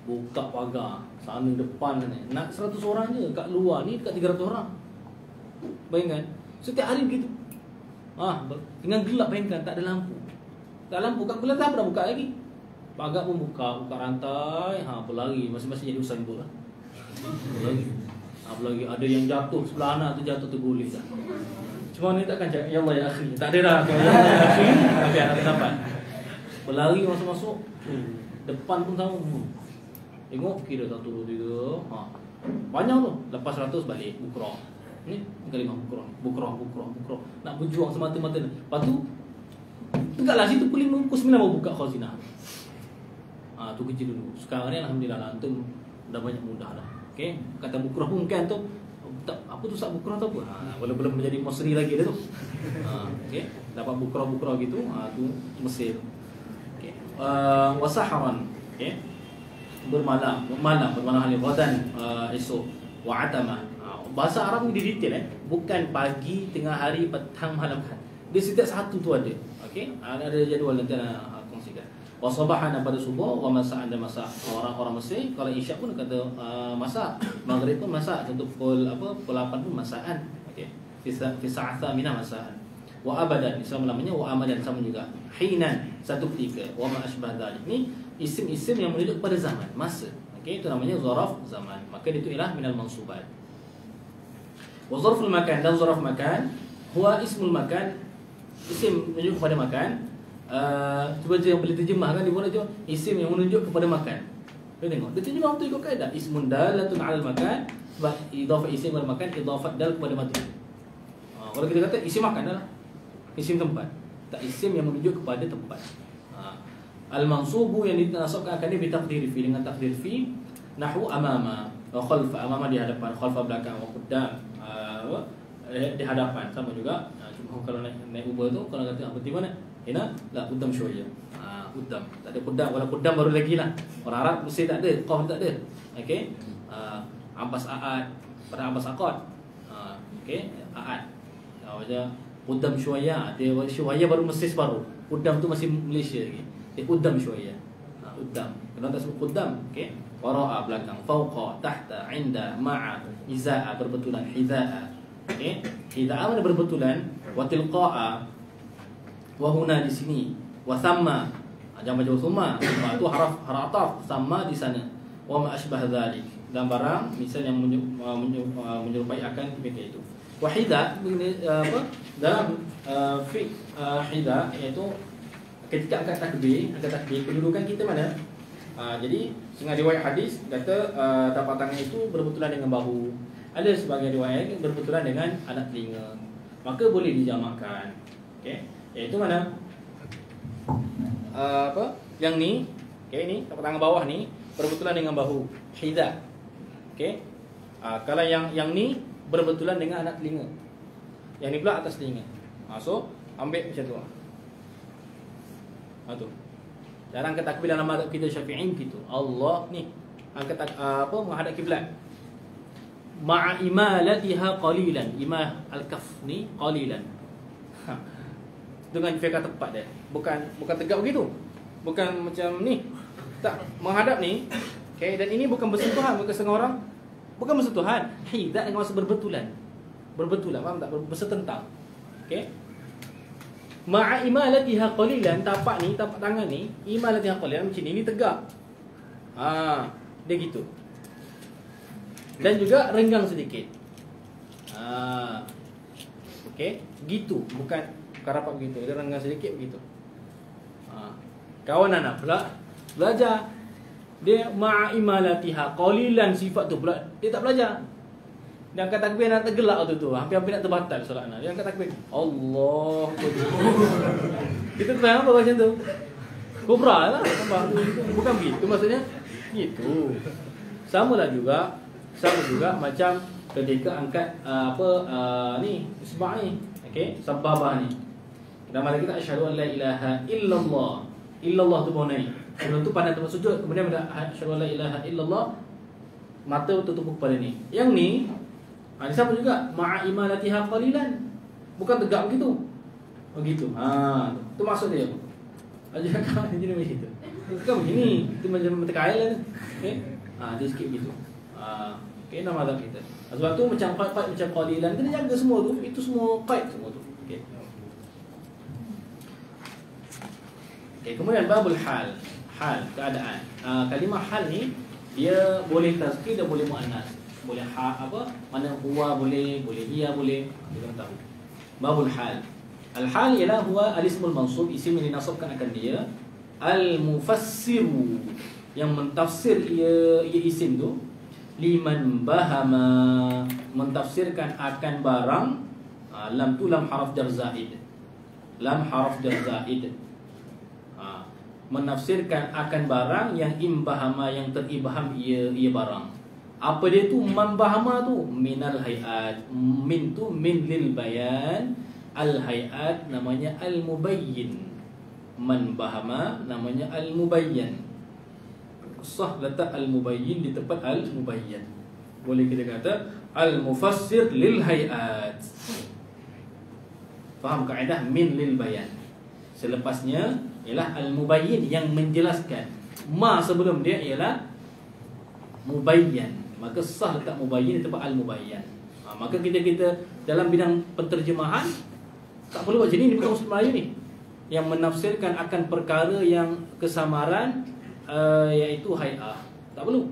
Buka pagar sana depan ni. Nak 100 orang je, kat luar ni dekat 300 orang. Bayangkan, setiap hari begitu. Dengan gelap, bayangkan tak ada lampu. Tak ada lampu kat kuliah tak pernah buka lagi. Pagar pun buka rantai, pelari masing-masing jadi usaha ibu lah. Apalagi ada yang jatuh sebelah anak tu, jatuh terguling dah. Cuma ni takkan cakap ya Allah ya akhi. Tak ada dah ya Allah ya akhi. Tapi anak tak dapat. Berlari masuk-masuk. Depan pun sama. Tengok kira tak turun juga. Banyak tu. Lepas 100 balik bukrah. Ni kalimah bukrah. Nak berjuang semata-mata. Lepas tu tegaklah situ pukul 9 baru buka khazinah. Tu kerja dulu. Sekarang ni alhamdulillah lah, antum dah banyak mudah dah. Okey, kata bukrah pun kan tu apa tu sak bukrah tu apa? Belum menjadi Masri lagi dah tu. Okey, dapat bukrah gitu, tu Mesir. Okey. Wasaharan, okey. Bermalam hari ghadan, esok, wa atama. Bahasa Arab ni detail bukan pagi, tengah hari, petang, malam kan. Dia setiap satu tu ada. Okey, ada jadual nanti nak kongsikan. Wasabahan pada subuh, wa masa'an dan masak. Orang-orang Mesir kalau isyak pun kata masak, maghrib pun masak, contoh pukul 8 pun masakan. Okey. Fi sa'atha mina masakan. Wa abadan, Islam namanya wa amadan, sama juga. Hinan, satu ketika. Wa ma asbah dzalik. Ni isim-isim yang menunjuk pada zaman, masa. Okey, itu namanya zaraf zaman. Maka itu ialah minal mansubat. Wa zarful makan, dan zaraf makan huwa ismul makan, isim menunjuk kepada makan. Cuba je yang boleh terjemahkan, dia boleh isim yang menunjuk kepada makan. Kita tengok, dia terjemah betul ikut kaedah. Ismun dalatun 'alal makan Sebab idhafah isim kepada makan, idhafah dal kepada madhuf. Kalau kita kata isim makan adalah isim tempat, tak isim yang menunjuk kepada tempat. Al-mansubu yang dinasabkan akan dia bitaqdir fi, dengan takdir fi, nahwu amama wa khalfa. Amama di hadapan, khalfa belakang, wa qaddam di hadapan, sama juga. Cuma kalau naik Uber tu, kalau kata berhenti mana? Hina la qaddam syuya. Qaddam. Tak ada qaddam, wala qaddam baru lagi lah. Orang Arab mesti tak ada, qaf tak ada. Okey. Ampas aad, pada ampas aqad. Okey, aad. Macam qaddam syuya, dia syuya baru mesti baru. Qaddam tu masih Malaysia lagi. Dia qaddam syuya. Qaddam. Kenapa tak sebut qaddam? Okey. Wara'a belakang, fawqa, tahta, 'inda, ma'a, izaa berbetulan, hizaa. Okey. Hizaa mana berbetulan, wa tilqa'a, wa huna di sini, wa thamma. Jangan baca thumma. Thumma tu haraf ataf, thamma di sana. Wa ma asbah dzalik. Dan barang misal yang menyerupai akan ketika itu. Wa hidha apa? Dalam fiqh hidha iaitu ketika angkat takbir kedudukan kita mana? Jadi setengah riwayat hadis kata tapak tangan itu berbetulan dengan bahu. Ada sebagian riwayat berbetulan dengan anak telinga. Maka boleh dijamakkan. Okey. Iaitu mana? Apa? Yang ni, okey, ni tapak tangan bawah ni berbetulan dengan bahu. Hidha. Okey. Kalau yang ni berbetulan dengan anak telinga. Yang ni pula atas telinga. So ambil macam tu. Tu. Cara angkat takbir dalam mazhab kita Syafi'i gitu. Allah ni angkat apa menghadap kiblat. Ma'a imalatiha qalilan. Imah al-kaf ni qalilan. Dengan fiqh tepat dia. Bukan tegak begitu. Bukan macam ni. Tak, menghadap ni. Okey, dan ini bukan bersentuhan, bukan setengah orang. Bukan bersentuhan. Hidha dengan maksud berbetulan. Berbetulan, faham tak? Bersetentang. Okey. Ma'a imalatiha qalilan, tapak tangan ni, imalatiha qalilan macam ni tegak. Dia gitu. Dan juga renggang sedikit. Okey, gitu, bukan rapat begitu. Dia renggang sedikit begitu. Kawan anak pula belajar. Dia ma'a imalatiha qalilan, sifat tu pula dia tak belajar. Dia angkat takbir nak tergelak tu. Hampir-hampir nak terbatal solat anak. Dia angkat takbir. Allah. Kita faham apa macam tu? Kubra lah. Bukan begitu maksudnya. Gitu. Sama juga macam ketika angkat ni isba' ni. Okey, sababah ni. Dalam hadis kita asyhadu an la ilaha illallah. Illallah tu baru naik. Sebelum tu pandang tempat sujud, kemudian ada asyhadu an la ilaha illallah. Mata tertumpuk pada ni. Yang ni ini sama juga ma'a imalatiha qalilan. Bukan tegak begitu. Begitu. Tu maksud dia. Ajar kau jadi macam tu. Kan begini, itu macam terkail kan. Okey. Dia sikit begitu. Okey, nama mazhab kita. Sebab tu macam qaid macam qalilan, kena jaga semua tu. Itu semua qaid semua tu. Okey. Okey, kemudian babul hal. Hal, keadaan. Kalimah hal ni dia boleh tazkir dan boleh muannas. Boleh mana huwa boleh ia boleh. Kita tahu. Babul hal. Al-hal ialah huwa al-ismul mansub, isim yang dinasabkan akan dia. Al-mufassiru, yang mentafsir ia isim tu. Liman bahama, mentafsirkan akan barang. Lam tu lam haraf jar zaid. Lam haraf jar zaid. Menafsirkan akan barang yang imbahama, yang teribham ia barang. Apa dia tu man bahama tu? Minal hayat. Min tu min lil bayan. Al hayat namanya al mubayyin. Man bahama namanya al mubayyan. Sah letak al mubayyin di tempat al mubayyan. Boleh kita kata al mufassir lil hayat. Faham kaedah min lil bayan. Selepasnya ialah al mubayyin, yang menjelaskan. Ma sebelum dia ialah mubayyan. Maka sah letak mubayyin di tempat al-mubayyan. Maka kita dalam bidang penterjemahan tak perlu buat macam ni bukan usul Melayu ni. Yang menafsirkan akan perkara yang kesamaran iaitu hay'ah. Tak perlu.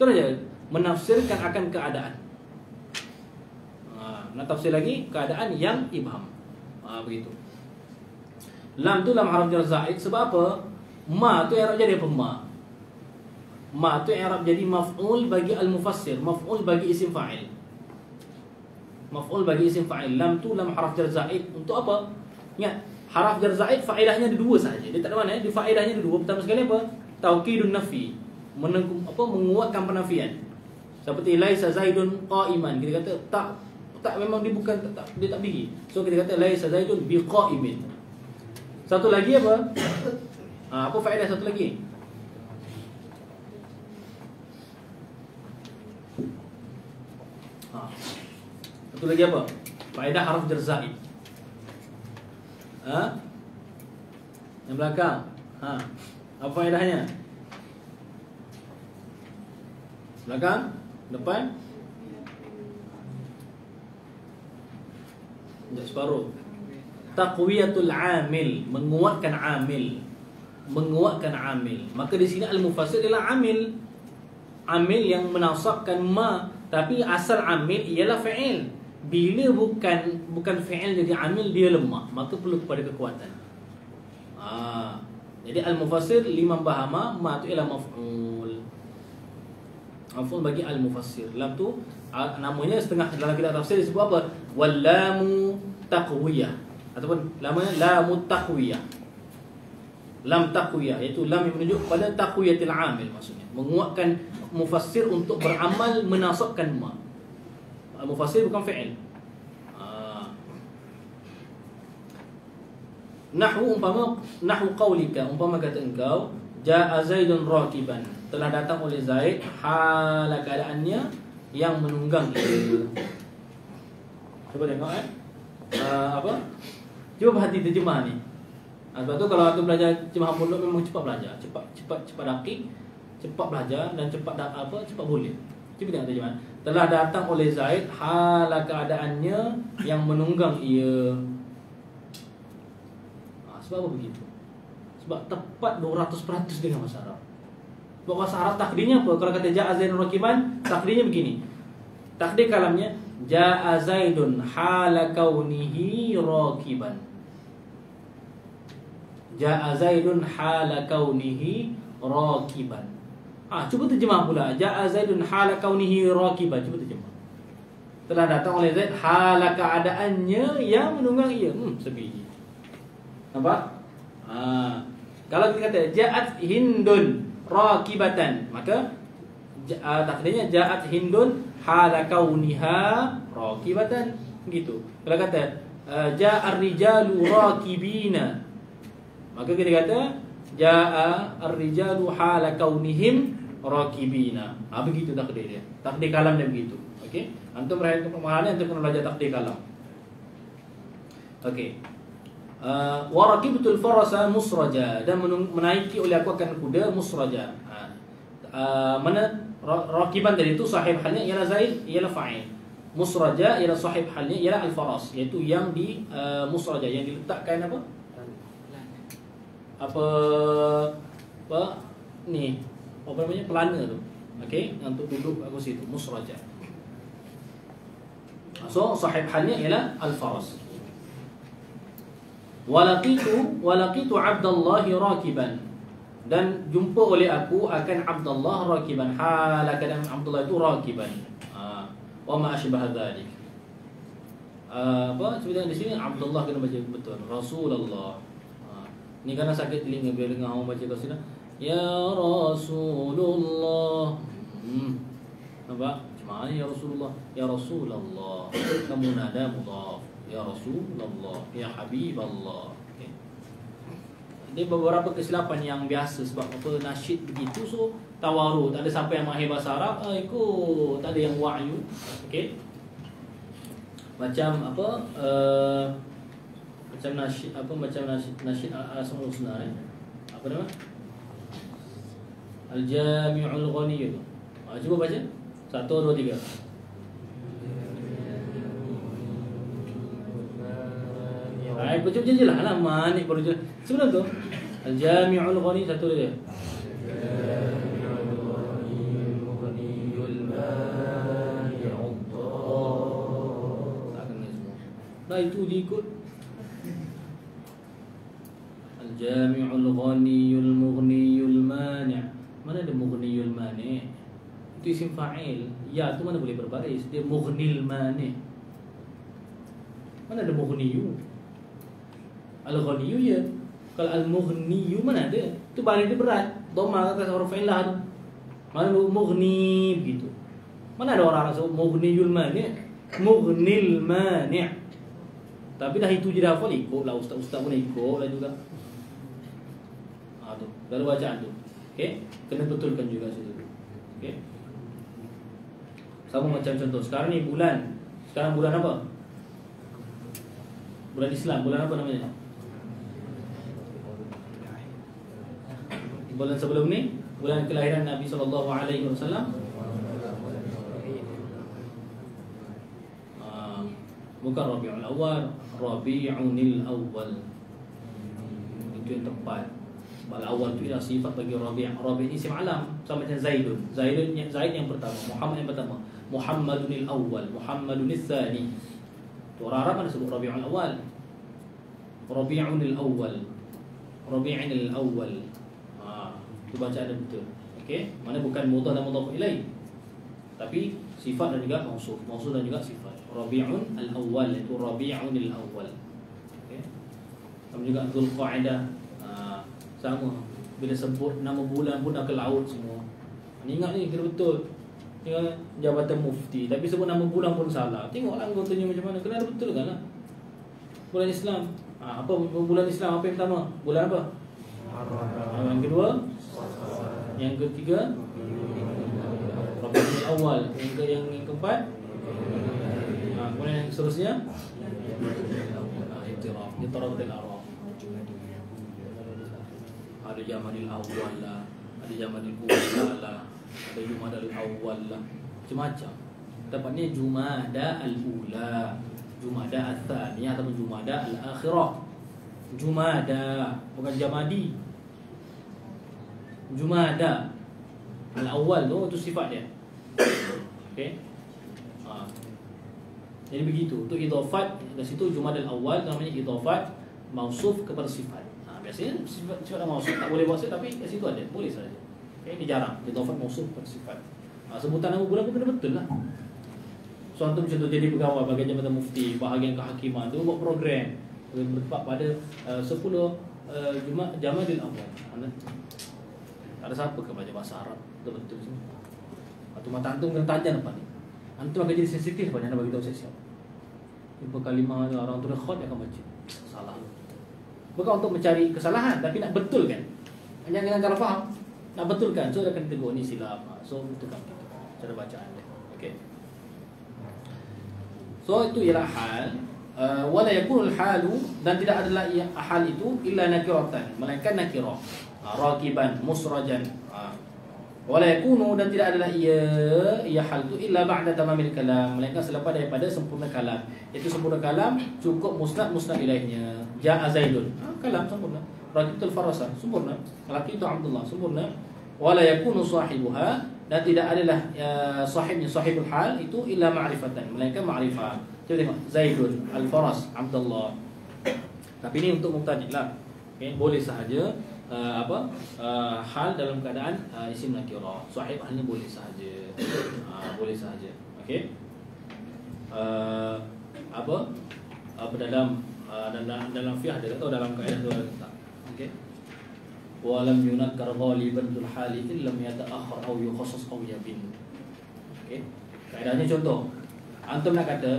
Terus aja menafsirkan akan keadaan. Nak tafsir lagi keadaan yang ibham. Begitu. Lam tu lam harf jar zaid. Sebab apa? Ma tu i'rab jadi apa ma? Ma tu i'rab jadi maf'ul bagi al-mufassir, maf'ul bagi isim fa'il. Maf'ul bagi isim fa'il. Lam tu lam haraf jar zaid. Untuk apa? Ingat, haraf jar zaid faedahnya ada dua saja. Dia tak ada mana, dia faedahnya ada dua. Pertama sekali apa? Taukidun nafi. Menguatkan penafian. Seperti laisa zaidun qa'iman. Kita kata tak memang dia bukan dia tak berdiri. So kita kata laisa zaidun biqa'imin. Satu lagi apa? Apa faedah satu lagi? Satu lagi apa? Faedah haraf jar zaid. Yang belakang. Apa faedahnya? Belakang, depan. Sekejap separuh. Taqwiyatul amil, menguatkan amil. Menguatkan amil. Maka di sini al-mufassir adalah amil. Amil yang menasabkan ma, tapi asal amil ialah fa'il. Bila bukan fa'il jadi amil, dia lemah, maka perlu kepada kekuatan. Jadi al-mufassir liman bahama ma tu ialah maf'ul. Maf'ul bagi al-mufassir. Lam tu namanya setengah dalam kitab tafsir disebut apa? Wallamu taqwiyah, ataupun namanya lamu taqwiyah. Lam taqwiyah, iaitu lam yang menunjuk pada taqwiyatil amil, maksudnya menguatkan mufassir untuk beramal menasabkan ma. Al-mufassir bukan fi'il. Nahwu umpama, nahwu qaulika, umpama kata engkau jaa Zaidun rakiban, telah datang oleh Zaid hala keadaannya yang menunggang itu. Cuba tengok apa? Cuba perhati terjemah ni. Sebab tu kalau aku belajar terjemah mulut memang cepat belajar, cepat dakik, cepat belajar dan cepat boleh. Cuba tengok terjemah. Telah datang oleh Zaid hala keadaannya yang menunggang ia. Sebab apa begitu? Sebab tepat 200% dengan bahasa Arab. Sebab bahasa Arab takdirnya apa? Kalau kata ja'a Zaidun rakiban, takdirnya begini. Takdir kalamnya ja'a Zaidun hala kaunihi rakiban. Ja'a Zaidun hala kaunihi rakiban. Cuba terjemah pula. Ja'a Zaidun hala kaunihi rakiban. Cuba terjemah. Telah datang oleh Zaid hala keadaannya yang menunggang ia. Sebiji. Nampak? Kalau kita kata ja'at Hindun rakibatan, maka takdirnya ja'at Hindun hala kauniha rakibatan, begitu. Kalau kata ja'a ar-rijalu rakibina, maka kita kata ja'a ar-rijalu hala kaunihim rakibina. Begitu takdir dia. Takdir kalam dia begitu. Okey. Antum perhatikan pemahaman, antum kena belajar takdir kalam. Okey. Warakibtul farasa musraja, dan menaiki oleh aku akan kuda musraja. Mana rakiban tadi itu sahib halnya ialah Zaid, ialah fa'il. Musraja ialah sahib halnya ialah al-faras, iaitu yang di musraja, yang diletakkan apa ni, apa namanya, pelana tu. Okey, untuk duduk aku situ musraja. So sahib halnya ialah al-faras. Walaqitu Abdullah rakiban, dan jumpa oleh aku akan Abdullah rakiban, hala keadaan Abdullah itu rakiban. Wa ma asybah dzalik. Sebenarnya di sini Abdullah kena baca betul, Rasulullah. Ni kerana sakit telinga bila dengar orang baca qasidah ya Rasulullah. Nampak? Macam mana ya Rasulullah? Ya Rasulullah. Kamu nada mudhaf. Ya Rasulullah, ya Habiballah. Okay. Ini beberapa kesilapan yang biasa sebab apa nasyid begitu, so tawaru, tak ada siapa yang mahir bahasa Arab, ikut, tak ada yang wahyu. Okey. Macam apa? Macam nasyid Asmaul Husna apa nama? Al-Jami'ul Ghani. Cuba baca. 1 2 3. Baca je lah manik baru je. Sebelum tu Al-Jami'ul Ghani, satu dia. Al-Jami'ul Ghaniyul Mani'ud. Tak kena semua. Nah itu diikut. Al-Jami'ul Ghaniyul Mughniyul Mani'. Mana ada mughniyul mani? Itu isim fa'il. Ya tu mana boleh berbaris? Dia mughnil mani. Mana ada mughniyu? Al-ghaniyu ya. Kalau al-mughniyu mana ada? Itu baris dia berat. Dhamma atas huruf illah tu. Mana mughni begitu. Mana ada orang sebut mughniyul mani? Mughnil mani. Tapi dah itu je dah hafal, ikutlah ustaz-ustaz pun ikutlah juga. Tu, dalam bacaan tu. Okey, kena betulkan juga situ. Okey. Sama macam contoh sekarang ni bulan. Sekarang bulan apa? Bulan Islam, bulan apa namanya? Bulan sebelum ni, bulan kelahiran Nabi SAW. Bukan Rabiul Awal, Rabi'unil Awal. Itu yang tepat. Sebab awal tu ialah sifat bagi Rabi'. Rabi' ni isim alam, sama macam Zaidun. Zaid yang pertama, Muhammad yang pertama. Muhammadunil Awal, Muhammadunil Thani. Tu orang Arab ada sebut Rabi'ul Awal. Rabi'unil Awal, Rabi'inil Awal. Tu bacaan dia betul. Okey, mana bukan mudhaf dan mudhaf ilaih. Tapi sifat dan juga mausuf. Mausuf dan juga sifat. Rabi'un al-awwal, itu Rabi'un al-awwal. Okey. Sama juga Dzulqa'dah. Sama. Bila sebut nama bulan pun dah ke laut semua. Ingat ni kira betul. Tengok jabatan mufti tapi sebut nama bulan pun salah. Tengoklah anggotanya macam mana. Kena ada betul kan lah. Bulan Islam. Apa bulan Islam apa yang pertama? Bulan apa? Yang kedua? Yang ketiga? Rabiul Awal. Yang keempat? Kemudian yang seterusnya Itiraf al-Arab. Ada Jamadil Awal lah, ada Jamadil Ula lah, ada Jumadal Awal lah, macam-macam. Tepatnya Jumada al-Ula, Jumada al-Thaniyah atau Jumada al-Akhirah. Jumada, bukan Jamadi. Jumada al-Awal tu sifat dia. Okey. Jadi begitu. Untuk idhafat dari situ Jumadal Awal namanya idhafat mausuf kepada sifat. Biasanya sifat dan mausuf tak boleh bahasa tapi kat situ ada, boleh saja. Okay, ini jarang idhafat mausuf kepada sifat. Sebutan nama bulan pun kena betul lah. So antum contoh jadi pegawai bahagian jabatan mufti, bahagian kehakiman, tu buat program bertepat pada 10 Jamadil Awal. Tak ada siapa ke baca bahasa Arab betul-betul semua. Atau mata antum kena tajam depan ni. Antum akan jadi sensitif pada nak bagi tahu siapa. Jumpa kalimah orang tu dah khot dia akan baca. Salah. Bukan untuk mencari kesalahan tapi nak betulkan. Jangan salah faham. Nak betulkan. So dia akan tegur ni silap. So betulkan cara bacaan dia. Okey. So itu ialah hal. Wala yakunul halu, dan tidak adalah hal itu illa nakiratan, melainkan nakirah. Raqiban, musrajan. Wala yakunu, dan tidak adalah ia hal itu illa ba'da tamamil kalam, melainkan selepas daripada sempurna kalam. Itu sempurna kalam cukup musnad ilaihnya. Ja'a Zaidun, kalam sempurna. Raqitul farasa, sempurna. Laki itu Abdullah, sempurna. Wala yakunu sahibuha, dan tidak adalah sahibnya, sahibul hal itu illa ma'rifatan, melainkan ma'rifah. Coba tengok Zaidun, al-faras, Abdullah. Tapi ini untuk mubtadi' lah. Okay, boleh sahaja hal dalam keadaan isim nakirah. Sahib halnya boleh sahaja. Boleh sahaja. Okey. Dalam fiqh ada atau dalam kaedah tu ada kata. Okey. Wa lam yunakkar ghaliban dzul hali illa yata'akhkhar aw yukhassas aw yabin. Okey. Kaedahnya contoh. Antum nak kata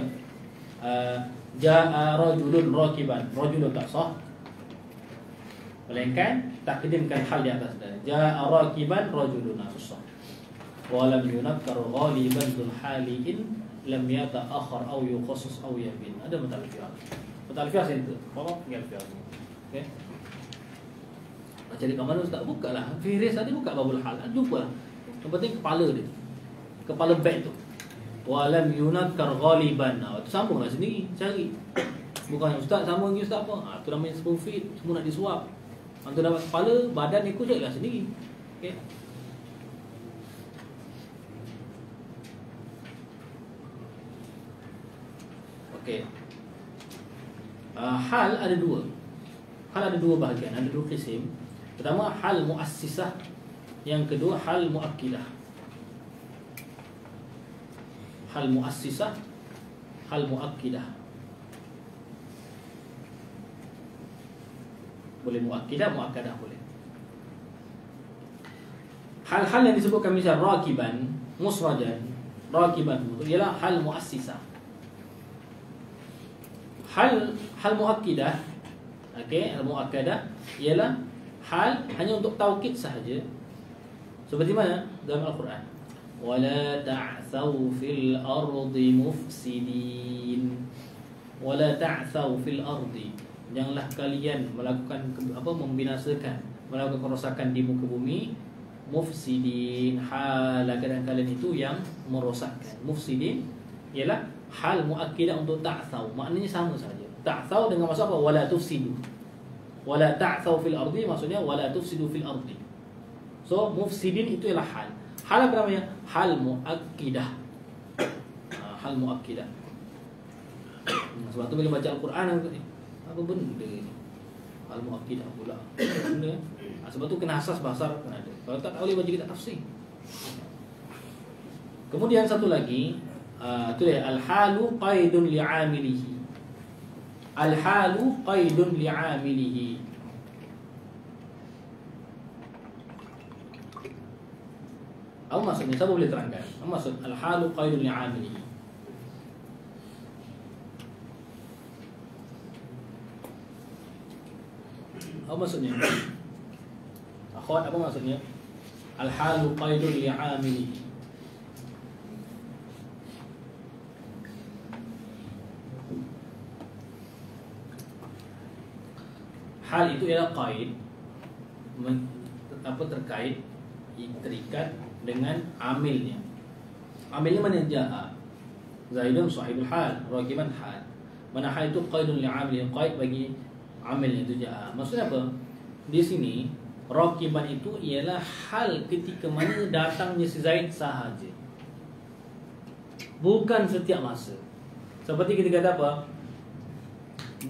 ja'a rajulun rakiban. Rajulun tak sah. Melainkan takdimkan hal di atas dia. Ja'a rakiban rajulun susah. Wa lam yunakkar ghaliban dzul haliin lam yata'akhkhar aw yukhassas aw yabin. Ada mutalafiyah. Mutalafiyah itu. Apa? Mutalafiyah. Okey. Macam di kamar ustaz bukalah. Firis tadi buka babul hal. Jumpalah. Yang penting kepala dia. Kepala beg tu. Wa lam yunakkar ghaliban. Itu sambunglah sendiri cari. Bukan ustaz sambung lagi ustaz apa? Tu namanya spoon feed, semua nak disuap. Antum dapat kepala, badan ikut je lah sendiri. Okey. Okey. Hal ada dua. Hal ada dua bahagian, ada dua kisim. Pertama hal muassisah, Yang kedua hal muakkidah. Hal muassisah, hal muakkidah. Boleh muakkidah, muakkadah boleh. Hal-hal yang disebutkan misal rakiban, musrajan, rakiban itu ialah hal muassisah. Hal muakkidah, okey, hal muakkadah ialah hal hanya untuk taukid sahaja. Seperti mana dalam Al-Quran? Wala ta'thaw fil ardi mufsidin. Wala ta'thaw fil ardi. Janganlah kalian melakukan membinasakan, melakukan kerosakan di muka bumi. Mufsidin, hal keadaan kalian itu yang merosakkan. Mufsidin ialah hal muakkidah untuk ta'thaw. Maknanya sama saja. Ta'thaw dengan maksud apa? Wala tufsidu. Wala ta'thaw fil ardi maksudnya wala tufsidu fil ardi. So mufsidin itu ialah hal. Hal apa namanya? Hal muakkidah. Hal muakkidah. Sebab tu bila baca Al-Quran, apa benda ni? Hal muakkidah pula. Benda. Sebab tu kena asas bahasa Arab kena ada. Kalau tak boleh baca kita tafsir. Kemudian satu lagi, tu dia al-halu qaidun li'amilihi. Al-halu qaidun li'amilihi. Apa maksudnya? Siapa boleh terangkan? Apa maksud al-halu qaidun li'amilihi? Apa maksudnya? Akhwat, apa maksudnya? Al-halu qaidun li'amilihi. Hal itu ialah qaid, terkait, terikat dengan amilnya. Amilnya mana? Ja'a Zaidun sahibul hal, rakiban hal. Mana hal itu qaidun li'amilihi, qaid bagi amilnya itu ja'a. Maksudnya apa? Di sini rakiban itu ialah hal ketika mana datangnya si Zaid sahaja, bukan setiap masa. Seperti kita kata apa?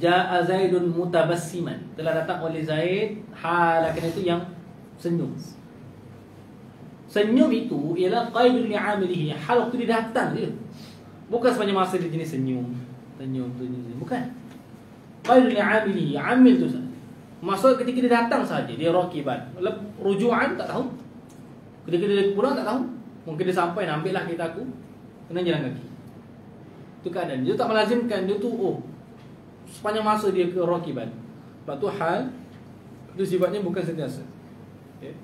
Ja'a Zaidun mutabassiman, telah datang oleh Zaid halakan itu yang senyum. Senyum itu ialah qaidun li'amilihi, hal waktu dia datang je, bukan sepanjang masa dia jenis senyum. Bukan. Qaidun li'amilihi, amil tu sahaja. Maksud ketika dia datang saja, dia rakiban. Rujuan tak tahu. Ketika dia pulang tak tahu. Mungkin dia sampai, nak ambil lah kereta aku, kena jalan kaki. Itu keadaan. Dia tak melazimkan dia tu sepanjang masa dia ke rakiban. Sebab tu hal itu sifatnya bukan sentiasa. Okay.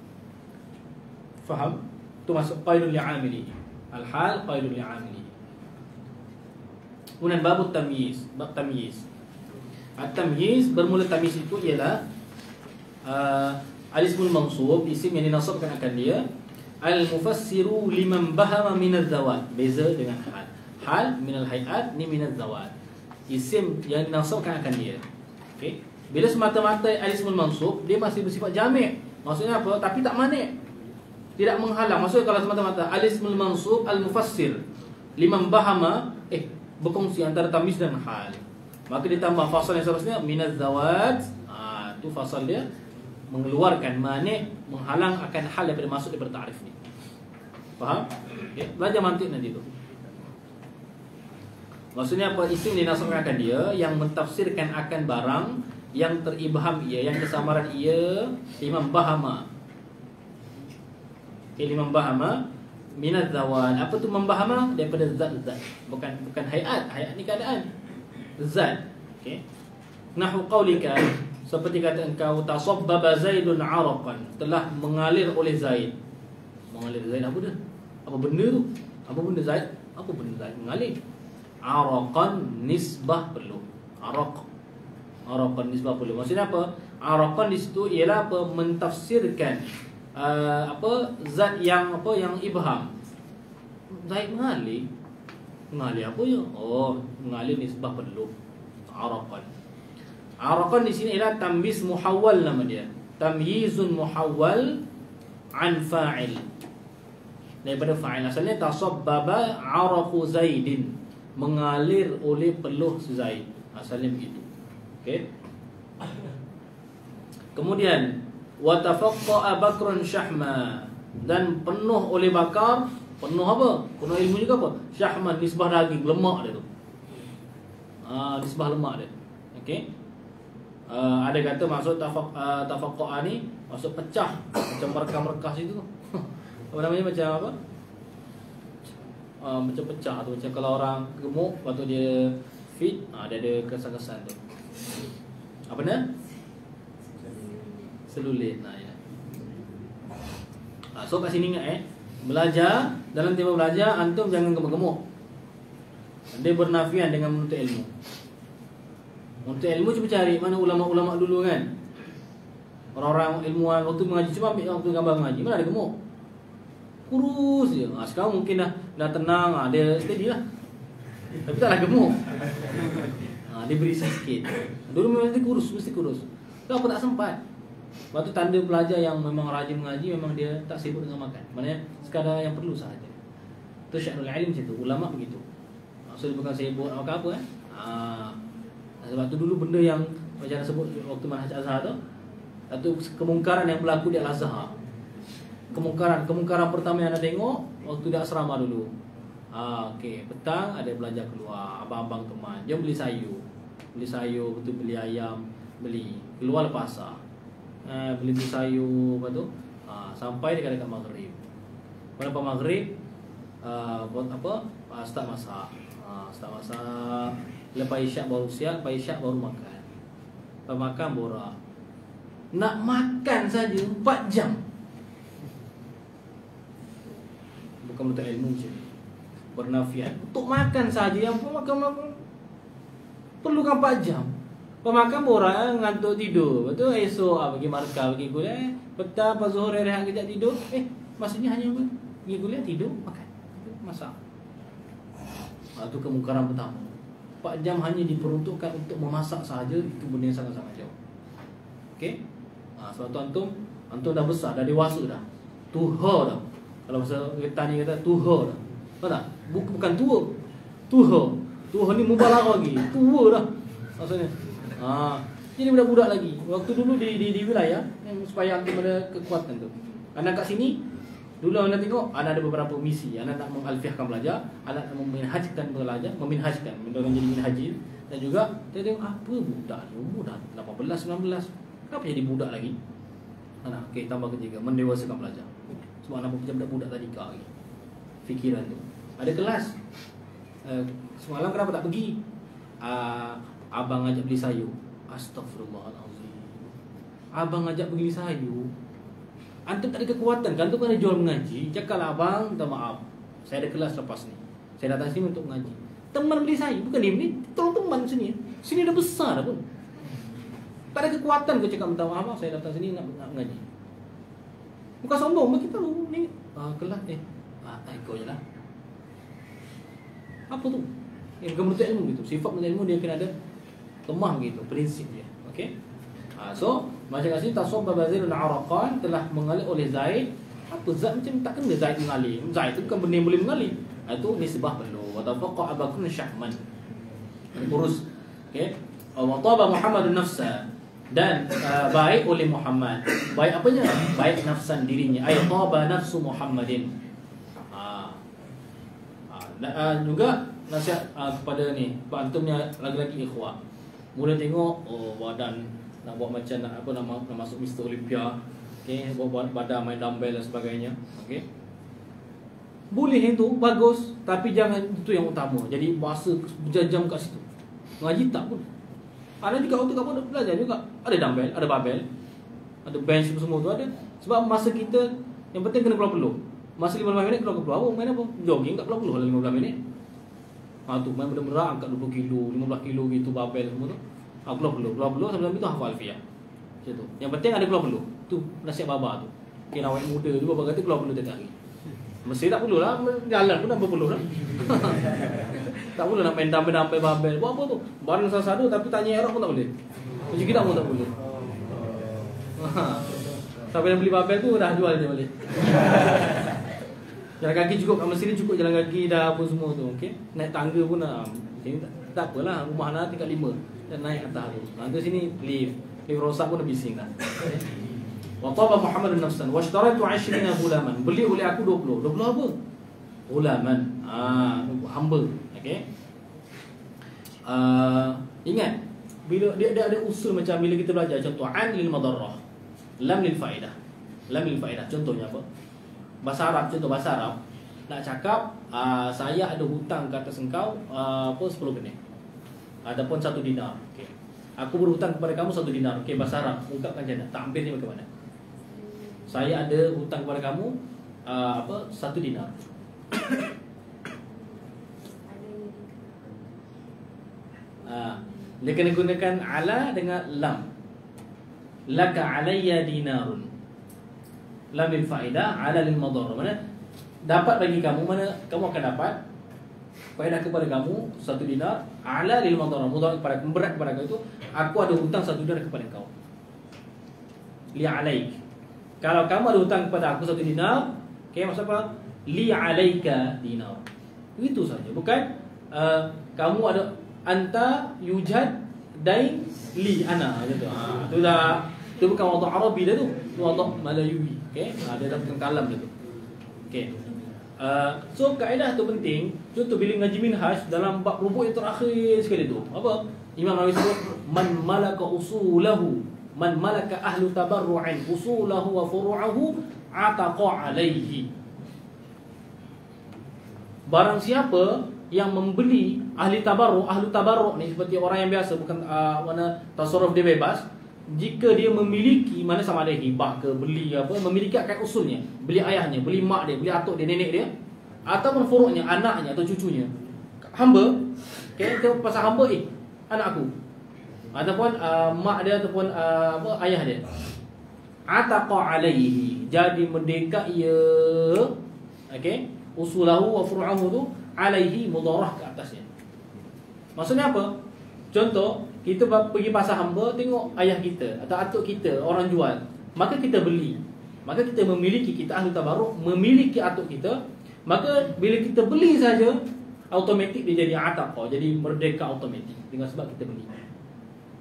Faham? Itu masuk qaidun li'amilihi. Al-hal qaidun li'amilihi. Kemudian bab tamyiz. Bab tamyiz. At-tamyiz, bermula tamyiz itu ialah al-ismul mansub, isim yang dinasabkan akan dia. Al-mufassiru liman bahama minaz zawat. Beza dengan hal. Hal minal hayat, ni minaz zawat. Isim yang dinasabkan akan dia. Okey. Bila semata-mata al-ismul mansub, dia masih bersifat jami'. Maksudnya apa? Tapi tak manik. Tidak menghalang. Maksudnya kalau semata-mata al-ismul mansub al-mufassir liman bahama, berkongsi antara tamyiz dan hal, maka ditambah fasal yang seterusnya minaz zawat. Itu fasal dia mengeluarkan manik, menghalang akan hal daripada masuk daripada ta'rif ni. Faham? Okay. Belajar mantik nanti tu. Maksudnya apa? Isim dinasabkan akan dia yang mentafsirkan akan barang yang teribham ia, yang kesamaran ia, liman bahama. Liman bahama minaz zawat. Apa tu membahama? Daripada zat-zat. Bukan hayat. Hayat ni keadaan. Zat. Okey. Nahu qaulika, seperti kata engkau, tasabbaba Zaidun 'araqan, telah mengalir oleh Zaid. Mengalir Zaid apa dia? Apa benda tu? Apa benda Zaid? Apa benda Zaid mengalir? 'Araqan nisbah perlu. Araqan nisbah perlu. Maksudnya apa? Araqan di situ ialah apa? Mentafsirkan zat yang yang ibham. Zaid mengalir. Mengalir apa ya? Mengalir nisbah perlu. Araqan. Araqan di sini ialah tamyiz muhawwal nama dia. Tamyizun muhawwal an fa'il. Daripada fa'il. Asalnya tasabbaba araqu Zaidin, mengalir oleh peluh Zaid. Asalnya begitu. Okey. Kemudian wa tafaqqa Bakrun Syahma. Dan penuh oleh bakar, penuh apa? Penuh ilmu juga apa? Syahman, nisbah daging, lemak dia tu. Nisbah lemak dia. Okey. Ada kata maksud tafaqqa ni maksud pecah, macam merekah-merekah situ. Apa namanya, macam apa? Macam pecah tu, macam kalau orang gemuk lepas tu dia fit, dia ada kesan-kesan tu. Apa nama? Selulit. Ya. So kat sini ingat belajar, dalam tema belajar antum jangan gemuk-gemuk. Dia bernafian dengan menuntut ilmu. Menuntut ilmu cuba cari mana ulama-ulama dulu kan. Orang-orang ilmuwan waktu mengaji, cuba ambil waktu gambar mengaji, mana ada gemuk. Kurus je. Sekarang mungkin dah tenang, dia steady lah. Tapi taklah gemuk. Dia beri sikit. Dulu memang mesti kurus. Kenapa tak sempat? Lepas tu tanda pelajar yang memang rajin mengaji, memang dia tak sibuk dengan makan. Maknanya sekadar yang perlu sahaja. Itu sya'nul alim macam tu. Ulama begitu. Maksudnya bukan sibuk nak makan apa Sebab tu dulu benda yang macam sebut waktu manhaj Azhar tu, satu kemungkaran yang berlaku di Al-Azhar. Kemungkaran pertama yang anda tengok waktu di asrama dulu. Okey, petang ada belajar keluar, abang-abang teman, jom beli sayur, betul, beli ayam, keluar lepas pasar. Beli sayur, lepas tu sampai dekat maghrib. Lepas maghrib buat apa? Start masak. Lepas isyak baru siap, lepas isyak baru makan. Lepas makan borak. Nak makan saja 4 jam. Bukan untuk ilmu je. Bernafian. Untuk makan saja yang pun makan perlukan 4 jam. Pemakan borak, ngantuk tidur. Betul, esok pergi markah, pergi kuliah. Petang, pas zuhur, rehat kejap tidur. Maksudnya hanya apa? Pergi kuliah, tidur, makan, masak. Itu kemungkaran pertama. 4 jam hanya diperuntukkan untuk memasak sahaja. Itu benda yang sangat-sangat jauh. Okey. Sebab tu antum dah besar, dah dewasa dah. Tuha dah. Kalau bahasa Tani kata tuha dah. Tahu tak? Bukan tua. Tuha ni mubalaghah lagi. Tua dah. Maksudnya ini budak-budak lagi. Waktu dulu di wilayah supaya antum ada kekuatan tu. Anak kat sini dulu anda tengok, anak ada beberapa misi. Anak nak mengalfiahkan belajar, anak nak meminhajkan belajar, mendorong jadi minhaji. Dan juga dia tengok apa budak ni, umur dah 18, 19. Kenapa jadi budak lagi? Anak, okey, tambah ketiga, mendewasakan belajar. Sebab anak macam budak-budak tadi lagi. Fikiran tu. Ada kelas. Semalam kenapa tak pergi? Abang ajak beli sayur. Astaghfirullahalazim. Abang ajak beli sayur. Antum tak ada kekuatan, kan antum kan ada jual mengaji. Cakaplah abang, minta maaf, saya ada kelas lepas ni, saya datang sini untuk mengaji. Teman beli sayur, bukan dia ni, tolong teman sini. Sini dah besar dah pun. Tak ada kekuatan kau cakap minta maaf, saya datang sini nak mengaji. Bukan sombong, kita tahu ni kelas kau je lah. Apa tu? Bukan menuntut ilmu gitu. Sifat menuntut ilmu dia kena ada lemah gitu, prinsip dia. Okey. So macam kat sini tasawwab Bazirun Araqan telah mengalir oleh Zaid. Apa Zaid macam tak kena Zaid mengalir. Zaid tu bukan benda yang boleh mengalir. Itu nisbah perlu. Wa tafaqa abakun syahman. Urus. Okey. Wa taba Muhammadun nafsa. Dan baik oleh Muhammad. Baik apanya? Baik nafsan dirinya. Ay taba nafsu Muhammadin. Juga nasihat kepada ni antumnya lagi-lagi ikhwah. Mula tengok badan nak buat macam nak masuk Mr. Olympia. Okey, buat badan main dumbbell dan sebagainya. Okey. Boleh itu bagus, tapi jangan itu yang utama. Jadi masa berjam-jam kat situ. Mengaji tak pun. Ada juga waktu kamu belajar juga. Ada dumbbell, ada barbell, ada bench semua tu ada. Sebab masa kita yang penting kena keluar peluh. Masa 15 minit keluar peluh. Awak main apa? Jogging tak keluar peluh dalam 15 minit. Tu main benda-benda angkat 20 kilo, 15 kilo gitu barbell semua tu. Keluar peluh sebelum itu hafal alfiah. Macam tu. Yang penting ada keluar peluh. Tu nasihat baba tu. Okey, awak muda tu baba kata keluar peluh tiap hari. Mesti tak perlu lah, jalan pun nak berpeluh lah. Tak perlu nak main dumbbell barbell. Buat apa tu? Barang satu tapi tanya Arab pun tak boleh. Macam kita pun tak boleh. Sampai yang beli barbell tu dah jual je balik. Jalan kaki cukup kat Mesir ni, cukup jalan kaki dah apa semua tu. Okey. Naik tangga pun tak apalah, rumah nak tingkat 5 dan naik atas tu. Nanti sini lift rosak pun dah bising dah. Wa taba Muhammadun nafsan wa ishtaraitu 20 ghulaman. Beli oleh aku 20. 20 apa? Ghulaman. Hamba. Okey. Ingat bila dia ada usul macam bila kita belajar contoh an lil madarrah, lam lil faedah. Lam lil faedah contohnya apa? Bahasa Arab, contoh bahasa Arab nak cakap saya ada hutang ke atas engkau 10 kening. Adapun 1 dinar. Okey. Aku berhutang kepada kamu 1 dinar. Okey, bahasa Arab ungkapkan macam mana? Takbirnya bagaimana? Saya ada hutang kepada kamu 1 dinar. Dia kena gunakan ala dengan lam. Laka alayya dinarun. Lam lil faedah, ala lil madarrah. Mana dapat bagi kamu, mana kamu akan dapat faedah kepada kamu 1 dinar, ala lil madarrah, mudarat kepada berat kepada kau itu aku ada hutang 1 dinar kepada kau. Li alaik. Kalau kamu ada hutang kepada aku 1 dinar, okey, maksud apa? Li alaika dinar. Itu saja. Bukan kamu ada anta yujad dain li ana gitu. Itu dah, itu bukan waduk Arabi dah tu. Itu waduk Malayui. Okey. Dia dah bukan kalam dah tu. Okey. So kaedah tu penting. Contoh bila ngaji minhaj dalam bab rubuk yang terakhir sekali tu. Apa? Imam Nawawi sebut man malaka usulahu, man malaka ahlu tabarru'in usulahu wa furu'ahu ataqa alaihi. Barang siapa yang membeli ahli tabarruk, ahlu tabarruk ni seperti orang yang biasa, bukan mana tasarruf dia bebas. Jika dia memiliki, mana sama ada hibah ke beli apa, memiliki akad usulnya, beli ayahnya, beli mak dia, beli atuk dia, nenek dia, ataupun furuknya, anaknya atau cucunya, hamba. Okay, kita pasal hamba, anak aku, ataupun mak dia ataupun ayah dia, ataqa alaihi, jadi merdeka ia, okay, usulahu wa furu'ahu tu alaihi, mudarah ke atasnya. Maksudnya apa? Contoh, kita pergi pasar hamba, tengok ayah kita atau atuk kita orang jual, maka kita beli, maka kita memiliki, kita ahli tabarruk memiliki atuk kita, maka bila kita beli saja automatik dia jadi ataqa, jadi merdeka automatik dengan sebab kita beli.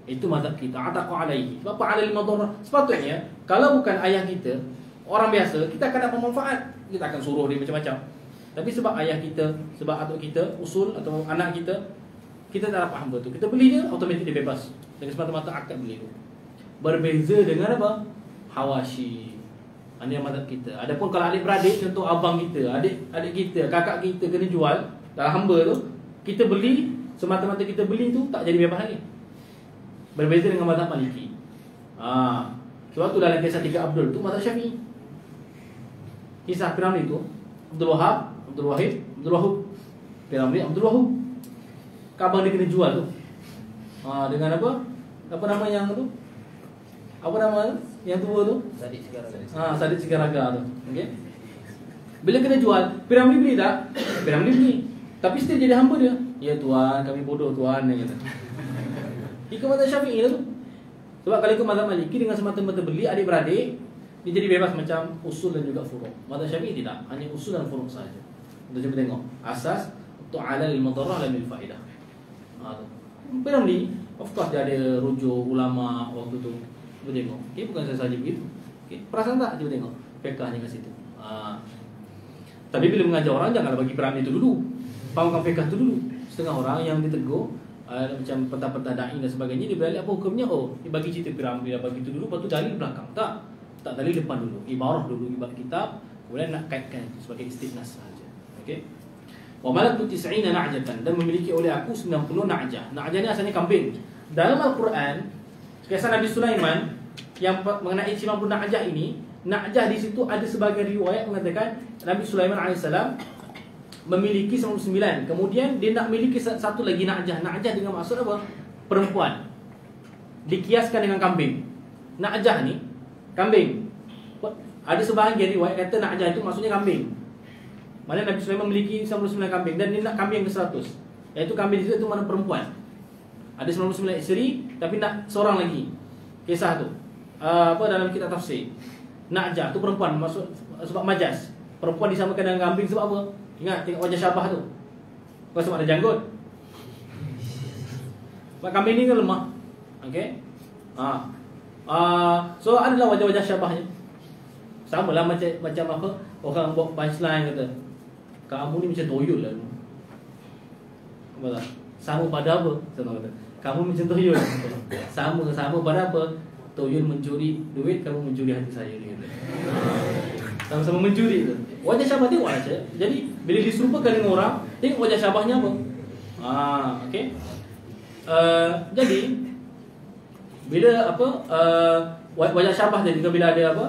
Itu mazhab kita, ataqa alaihi. Sebab apa? Alal madarrah. Sepatutnya kalau bukan ayah kita, orang biasa, kita akan dapat manfaat, kita akan suruh dia macam-macam. Tapi sebab ayah kita, sebab atuk kita, usul atau anak kita, kita tak dapat hamba tu. Kita beli dia, automatik dia bebas dengan semata-mata akad beli tu. Berbeza dengan apa? Hawashi. Ini yang mazhab kita. Adapun kalau adik-beradik, contoh abang kita, adik kita, kakak kita kena jual dalam hamba tu, kita beli, semata-mata kita beli tu tak jadi bebas lagi. Berbeza dengan mazhab Maliki. Sebab tu dalam kisah 3 Abdul tu mazhab Syafi'i. Kisah Piramli tu Abdul Wahab, Abdul Wahid, Abdul Wahub. Piramli Abdul Wahub. Abang dia kena jual tu. Dengan apa? Apa nama yang tu? Apa nama tu? Yang tua tu? Sadik Sigaraga. Sadik Sigaraga tu. Okey. Bila kena jual, Piramli beli tak? Piramli beli. Tapi still jadi hamba dia. Ya tuan, kami bodoh tuan, dia kata. Ikut mazhab Syafi'i tu. Sebab kalau ikut mazhab Maliki dengan semata-mata beli adik-beradik, dia jadi bebas macam usul dan juga furu'. Mazhab Syafi'i tidak, hanya usul dan furu' saja. Kita cuba tengok. Asas tu'ala lil madarrah la lil faedah. Piramli, of course dia ada rujuk ulama waktu tu. Cuba tengok. Okey, bukan saya saja begitu. Okey, perasan tak? Cuba tengok. Fiqhnya kat situ. Tapi bila mengajar orang janganlah bagi Piramli tu dulu. Fahamkan fiqh tu dulu. Setengah orang yang ditegur macam petah-petah da'i dan sebagainya, dia balik apa hukumnya? Oh, dia bagi cerita Piramli, dia bagi tu dulu, lepas tu dalil belakang. Tak dalil depan dulu. Ibarah dulu, ibarat kitab, kemudian nak kaitkan itu sebagai istiqnas sahaja. Okey. Wa malaktu 90 na'jatan, dan memiliki oleh aku 90 na'jah. Na'jah ni asalnya kambing. Dalam Al-Quran, kisah Nabi Sulaiman yang mengenai 90 na'jah ini, na'jah di situ ada sebagai riwayat mengatakan Nabi Sulaiman AS memiliki 99. Kemudian dia nak miliki satu lagi na'jah. Na'jah dengan maksud apa? Perempuan. Dikiaskan dengan kambing. Na'jah ni kambing. Ada sebahagian riwayat kata na'jah itu maksudnya kambing. Mana Nabi Sulaiman memiliki 99 kambing dan dia nak kambing ke 100. Iaitu kambing itu mana perempuan. Ada 99 isteri tapi nak seorang lagi. Kisah tu. Dalam kitab tafsir. Na'jah tu perempuan, maksud sebab majas. Perempuan disamakan dengan kambing sebab apa? Ingat tengok wajah Syabah tu. Bukan sebab ada janggut. Sebab kambing ni kan lemah. Okey. So adalah wajah-wajah syabahnya. Sama lah macam apa orang buat punchline kata, kamu ni macam toyol lah. Apa tak? Sama pada apa? Sama kata, kamu macam toyol. Sama pada apa? Toyol mencuri duit, kamu mencuri hati saya, dia kata. Sama-sama mencuri tu. Wajah syabah tengok aja. Jadi bila diserupakan dengan orang, tengok wajah syabahnya apa. Okey. Jadi bila apa wajah syabah tadi, bila ada apa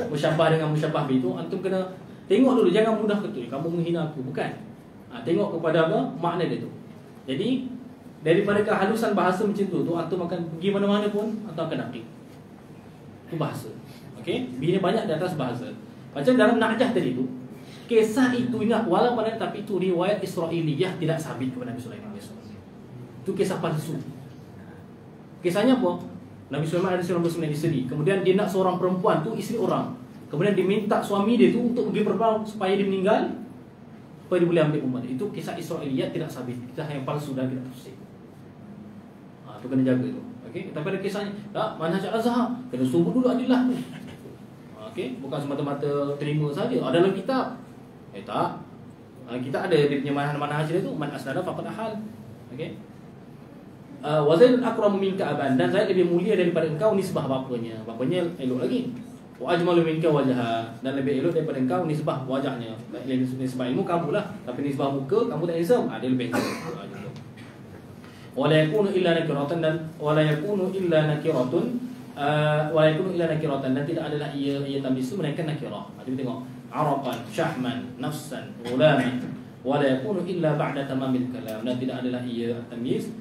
musyabah dengan musyabah itu, antum kena tengok dulu, jangan mudah kata kamu menghina aku, bukan. Tengok kepada apa makna dia tu. Jadi daripada kehalusan bahasa macam tu antum akan pergi mana-mana pun antum akan nakik. Itu bahasa. Okey, bina banyak di atas bahasa. Macam dalam Na'jah tadi tu, kisah itu ingat walaupun ada, tapi itu riwayat Israiliyah, tidak sabit kepada Nabi Sulaiman. Itu kisah palsu. Kisahnya apa? Nabi Sulaiman ada 99 isteri. Kemudian dia nak seorang perempuan tu isteri orang. Kemudian diminta suami dia tu untuk pergi berperang supaya dia meninggal, supaya dia boleh ambil umat. Itu kisah Israiliyah, tidak sabit. Kisah yang palsu dan tidak tafsir. Itu kena jaga tu. Okey, tapi ada kisahnya, manhaj Azhar, kena subut dulu adillah tu. Okey, bukan semata-mata terima saja. Ada dalam kitab. Tak. Kita ada dia punya manhaj dia tu, man asnada faqad ahal. Okey. Wa Zaidun akramu minka aban, dan Zaid lebih mulia daripada engkau nisbah bapanya. Bapanya elok lagi. Wa ajmalu minka wajha, dan lebih elok daripada engkau nisbah wajahnya. Nisbah ilmu kamu lah, tapi nisbah muka kamu tak nisbah. Dia lebih elok. Wala yakunu illa nakiratan, dan wala yakunu illa nakiratun, wala yakunu illa nakiratan, dan tidak adalah ia tamyiz itu melainkan nakirah. Kita tengok araqan, syahman, nafsan, ghulaman, wala yakunu illa ba'da tamamil kalam, dan tidak adalah ia tamyiz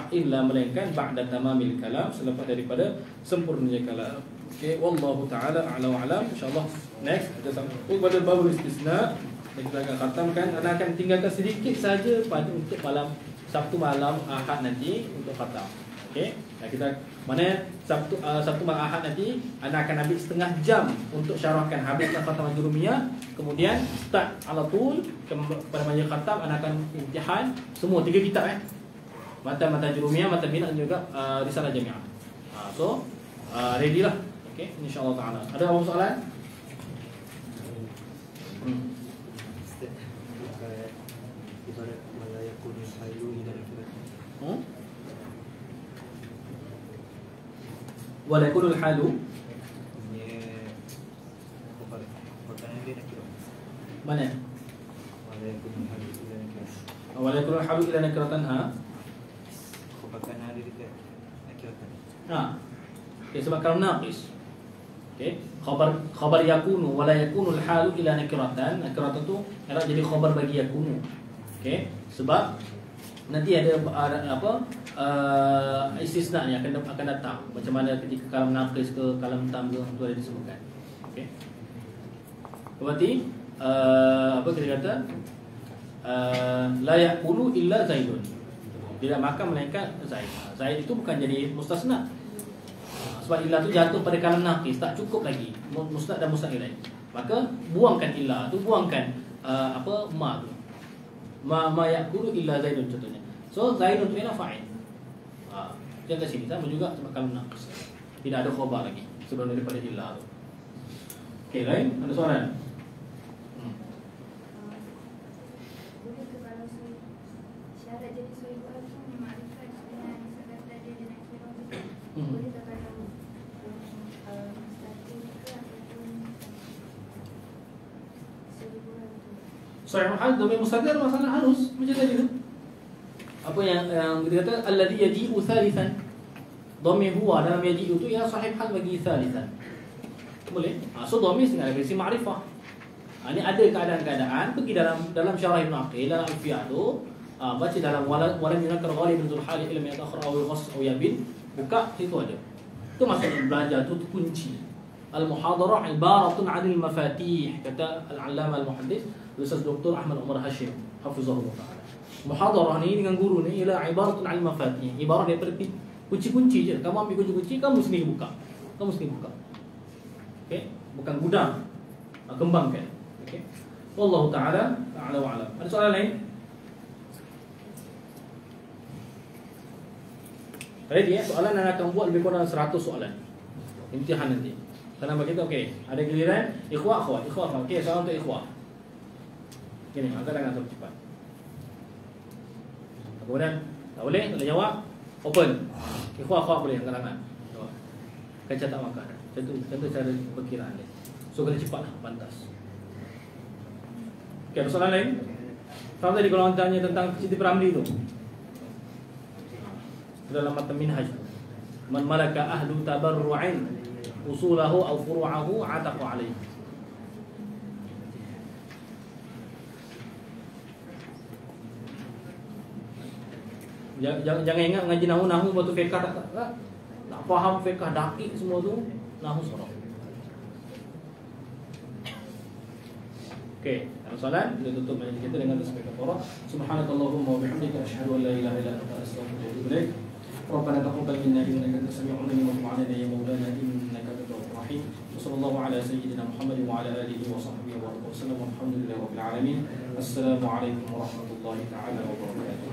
illa melainkan ba'da tamamil kalam, selepas daripada sempurnanya kalam. Okey, wallahu taala a'la wa a'lam. Insyaallah next kita sampai pada babul istisna. Kita akan khatamkan, anda akan tinggalkan sedikit saja pada untuk malam Sabtu malam Ahad nanti untuk khatam. Okey. Dan kita mana Sabtu malam Ahad nanti anda akan ambil setengah jam untuk syarahkan habiskan khatam Al-Jurumiyah, kemudian start ala tul pada majlis khatam anda akan imtihan semua 3 kitab matan Jurumiyah, matan Bina, dan juga Risalah Jami'ah. So ready lah. Okey, insya-Allah taala. Ada apa soalan? Wala yakunul halu mana? Wala yakunul halu ila nakiratan okay, sebab kalau naqis. Okey, khabar yakunu wala yakunul halu ila nakiratan. Nakiratan tu adalah jadi khabar bagi yakunu. Okey, sebab nanti ada apa istisna ni akan datang, macam mana ketika kalam naqis ke kalam tam ke itu ada disebutkan. Okey, berarti apa kita kata la yaqulu illa zaidun, tidak makan melainkan zaid. Zaid itu bukan jadi mustasna, sebab illa tu jatuh pada kalam naqis, tak cukup lagi musnad dan musnad lain. Maka buangkan illa tu, buangkan apa ma tu, ma yaqulu illa zaidun contohnya. So zaidun tu ialah fa'il. Jangan kat sini sama juga sebab kalam naqis, tidak ada khabar lagi sebelum daripada illa tu. Okey, lain ada soalan? Boleh ke kalau syarat jadi sohibah tu makrifat dengan sekadar dia nak kira boleh tak kalau mustaqil ke ataupun sohibah tu? Sahih hal domain mustaqil masalah harus macam tadi tu. Apa yang kita kata alladhi yaji'u thalithan, dhamir huwa dalam yaji'u tu ialah sahih hal bagi thalithan. Boleh? So dhamir dengan referensi ma'rifah. Ini ada keadaan-keadaan, pergi dalam syarah Ibn Aqil dalam Alfiyah tu, baca dalam walam yunakkar ghalibun dzul hali ilm yatakhar aw yukhass aw yabin, buka situ ada. Itu maksud belajar tu kunci. Al-muhadarah ibaratun 'anil mafatih, kata al-'allamah al-muhaddis Ustaz Dr. Ahmad Umar Hashim hafizahullah taala. Muhadarah ni dengan guru ni ialah ibaratun 'anil mafatih, ibarat daripada kunci-kunci je. Kamu ambil kunci-kunci, kamu sendiri buka. Okey, bukan gudang. Kembangkan. Okey. Wallahu taala a'la wa a'lam. Ada soalan lain? Ready ya? Soalan yang akan buat lebih kurang 100 soalan. Imtihan nanti. Karena begitu okey. Ada giliran ikhwah akhwat, ikhwah akhwat. Okey, soalan untuk ikhwah. Gini, angkat tangan terus cepat. Kemudian tak boleh, tak boleh jawab. Open. Ikhwah akhwat boleh angkat tangan. Jawab. Kaca tak makan. Contoh cara perkiraan dia. So kena cepatlah, pantas. Okey, ada soalan lain? Faham tadi kalau orang tanya tentang Siti Piramli tu? Dalam matan minhaj. Man malaka ahlu tabarru'in usulahu aw furu'ahu ataqa alaihi. Jangan ingat ngaji nahu lepas tu fiqh tak faham fiqh dakik semua tu nahu sorok. Okey, ada soalan? Kita tutup majlis kita dengan tasbih kafarah. Subhanakallahumma wa bihamdika asyhadu an la ilaha illa anta astaghfiruka wa atubu ilaik. ربنا تقبل منا انك انت السميع العليم وتب علينا يا مولانا انك انت التواب الرحيم وصلى الله على سيدنا محمد وعلى اله وصحبه وسلم والحمد لله رب العالمين. السلام عليكم ورحمه الله تعالى وبركاته.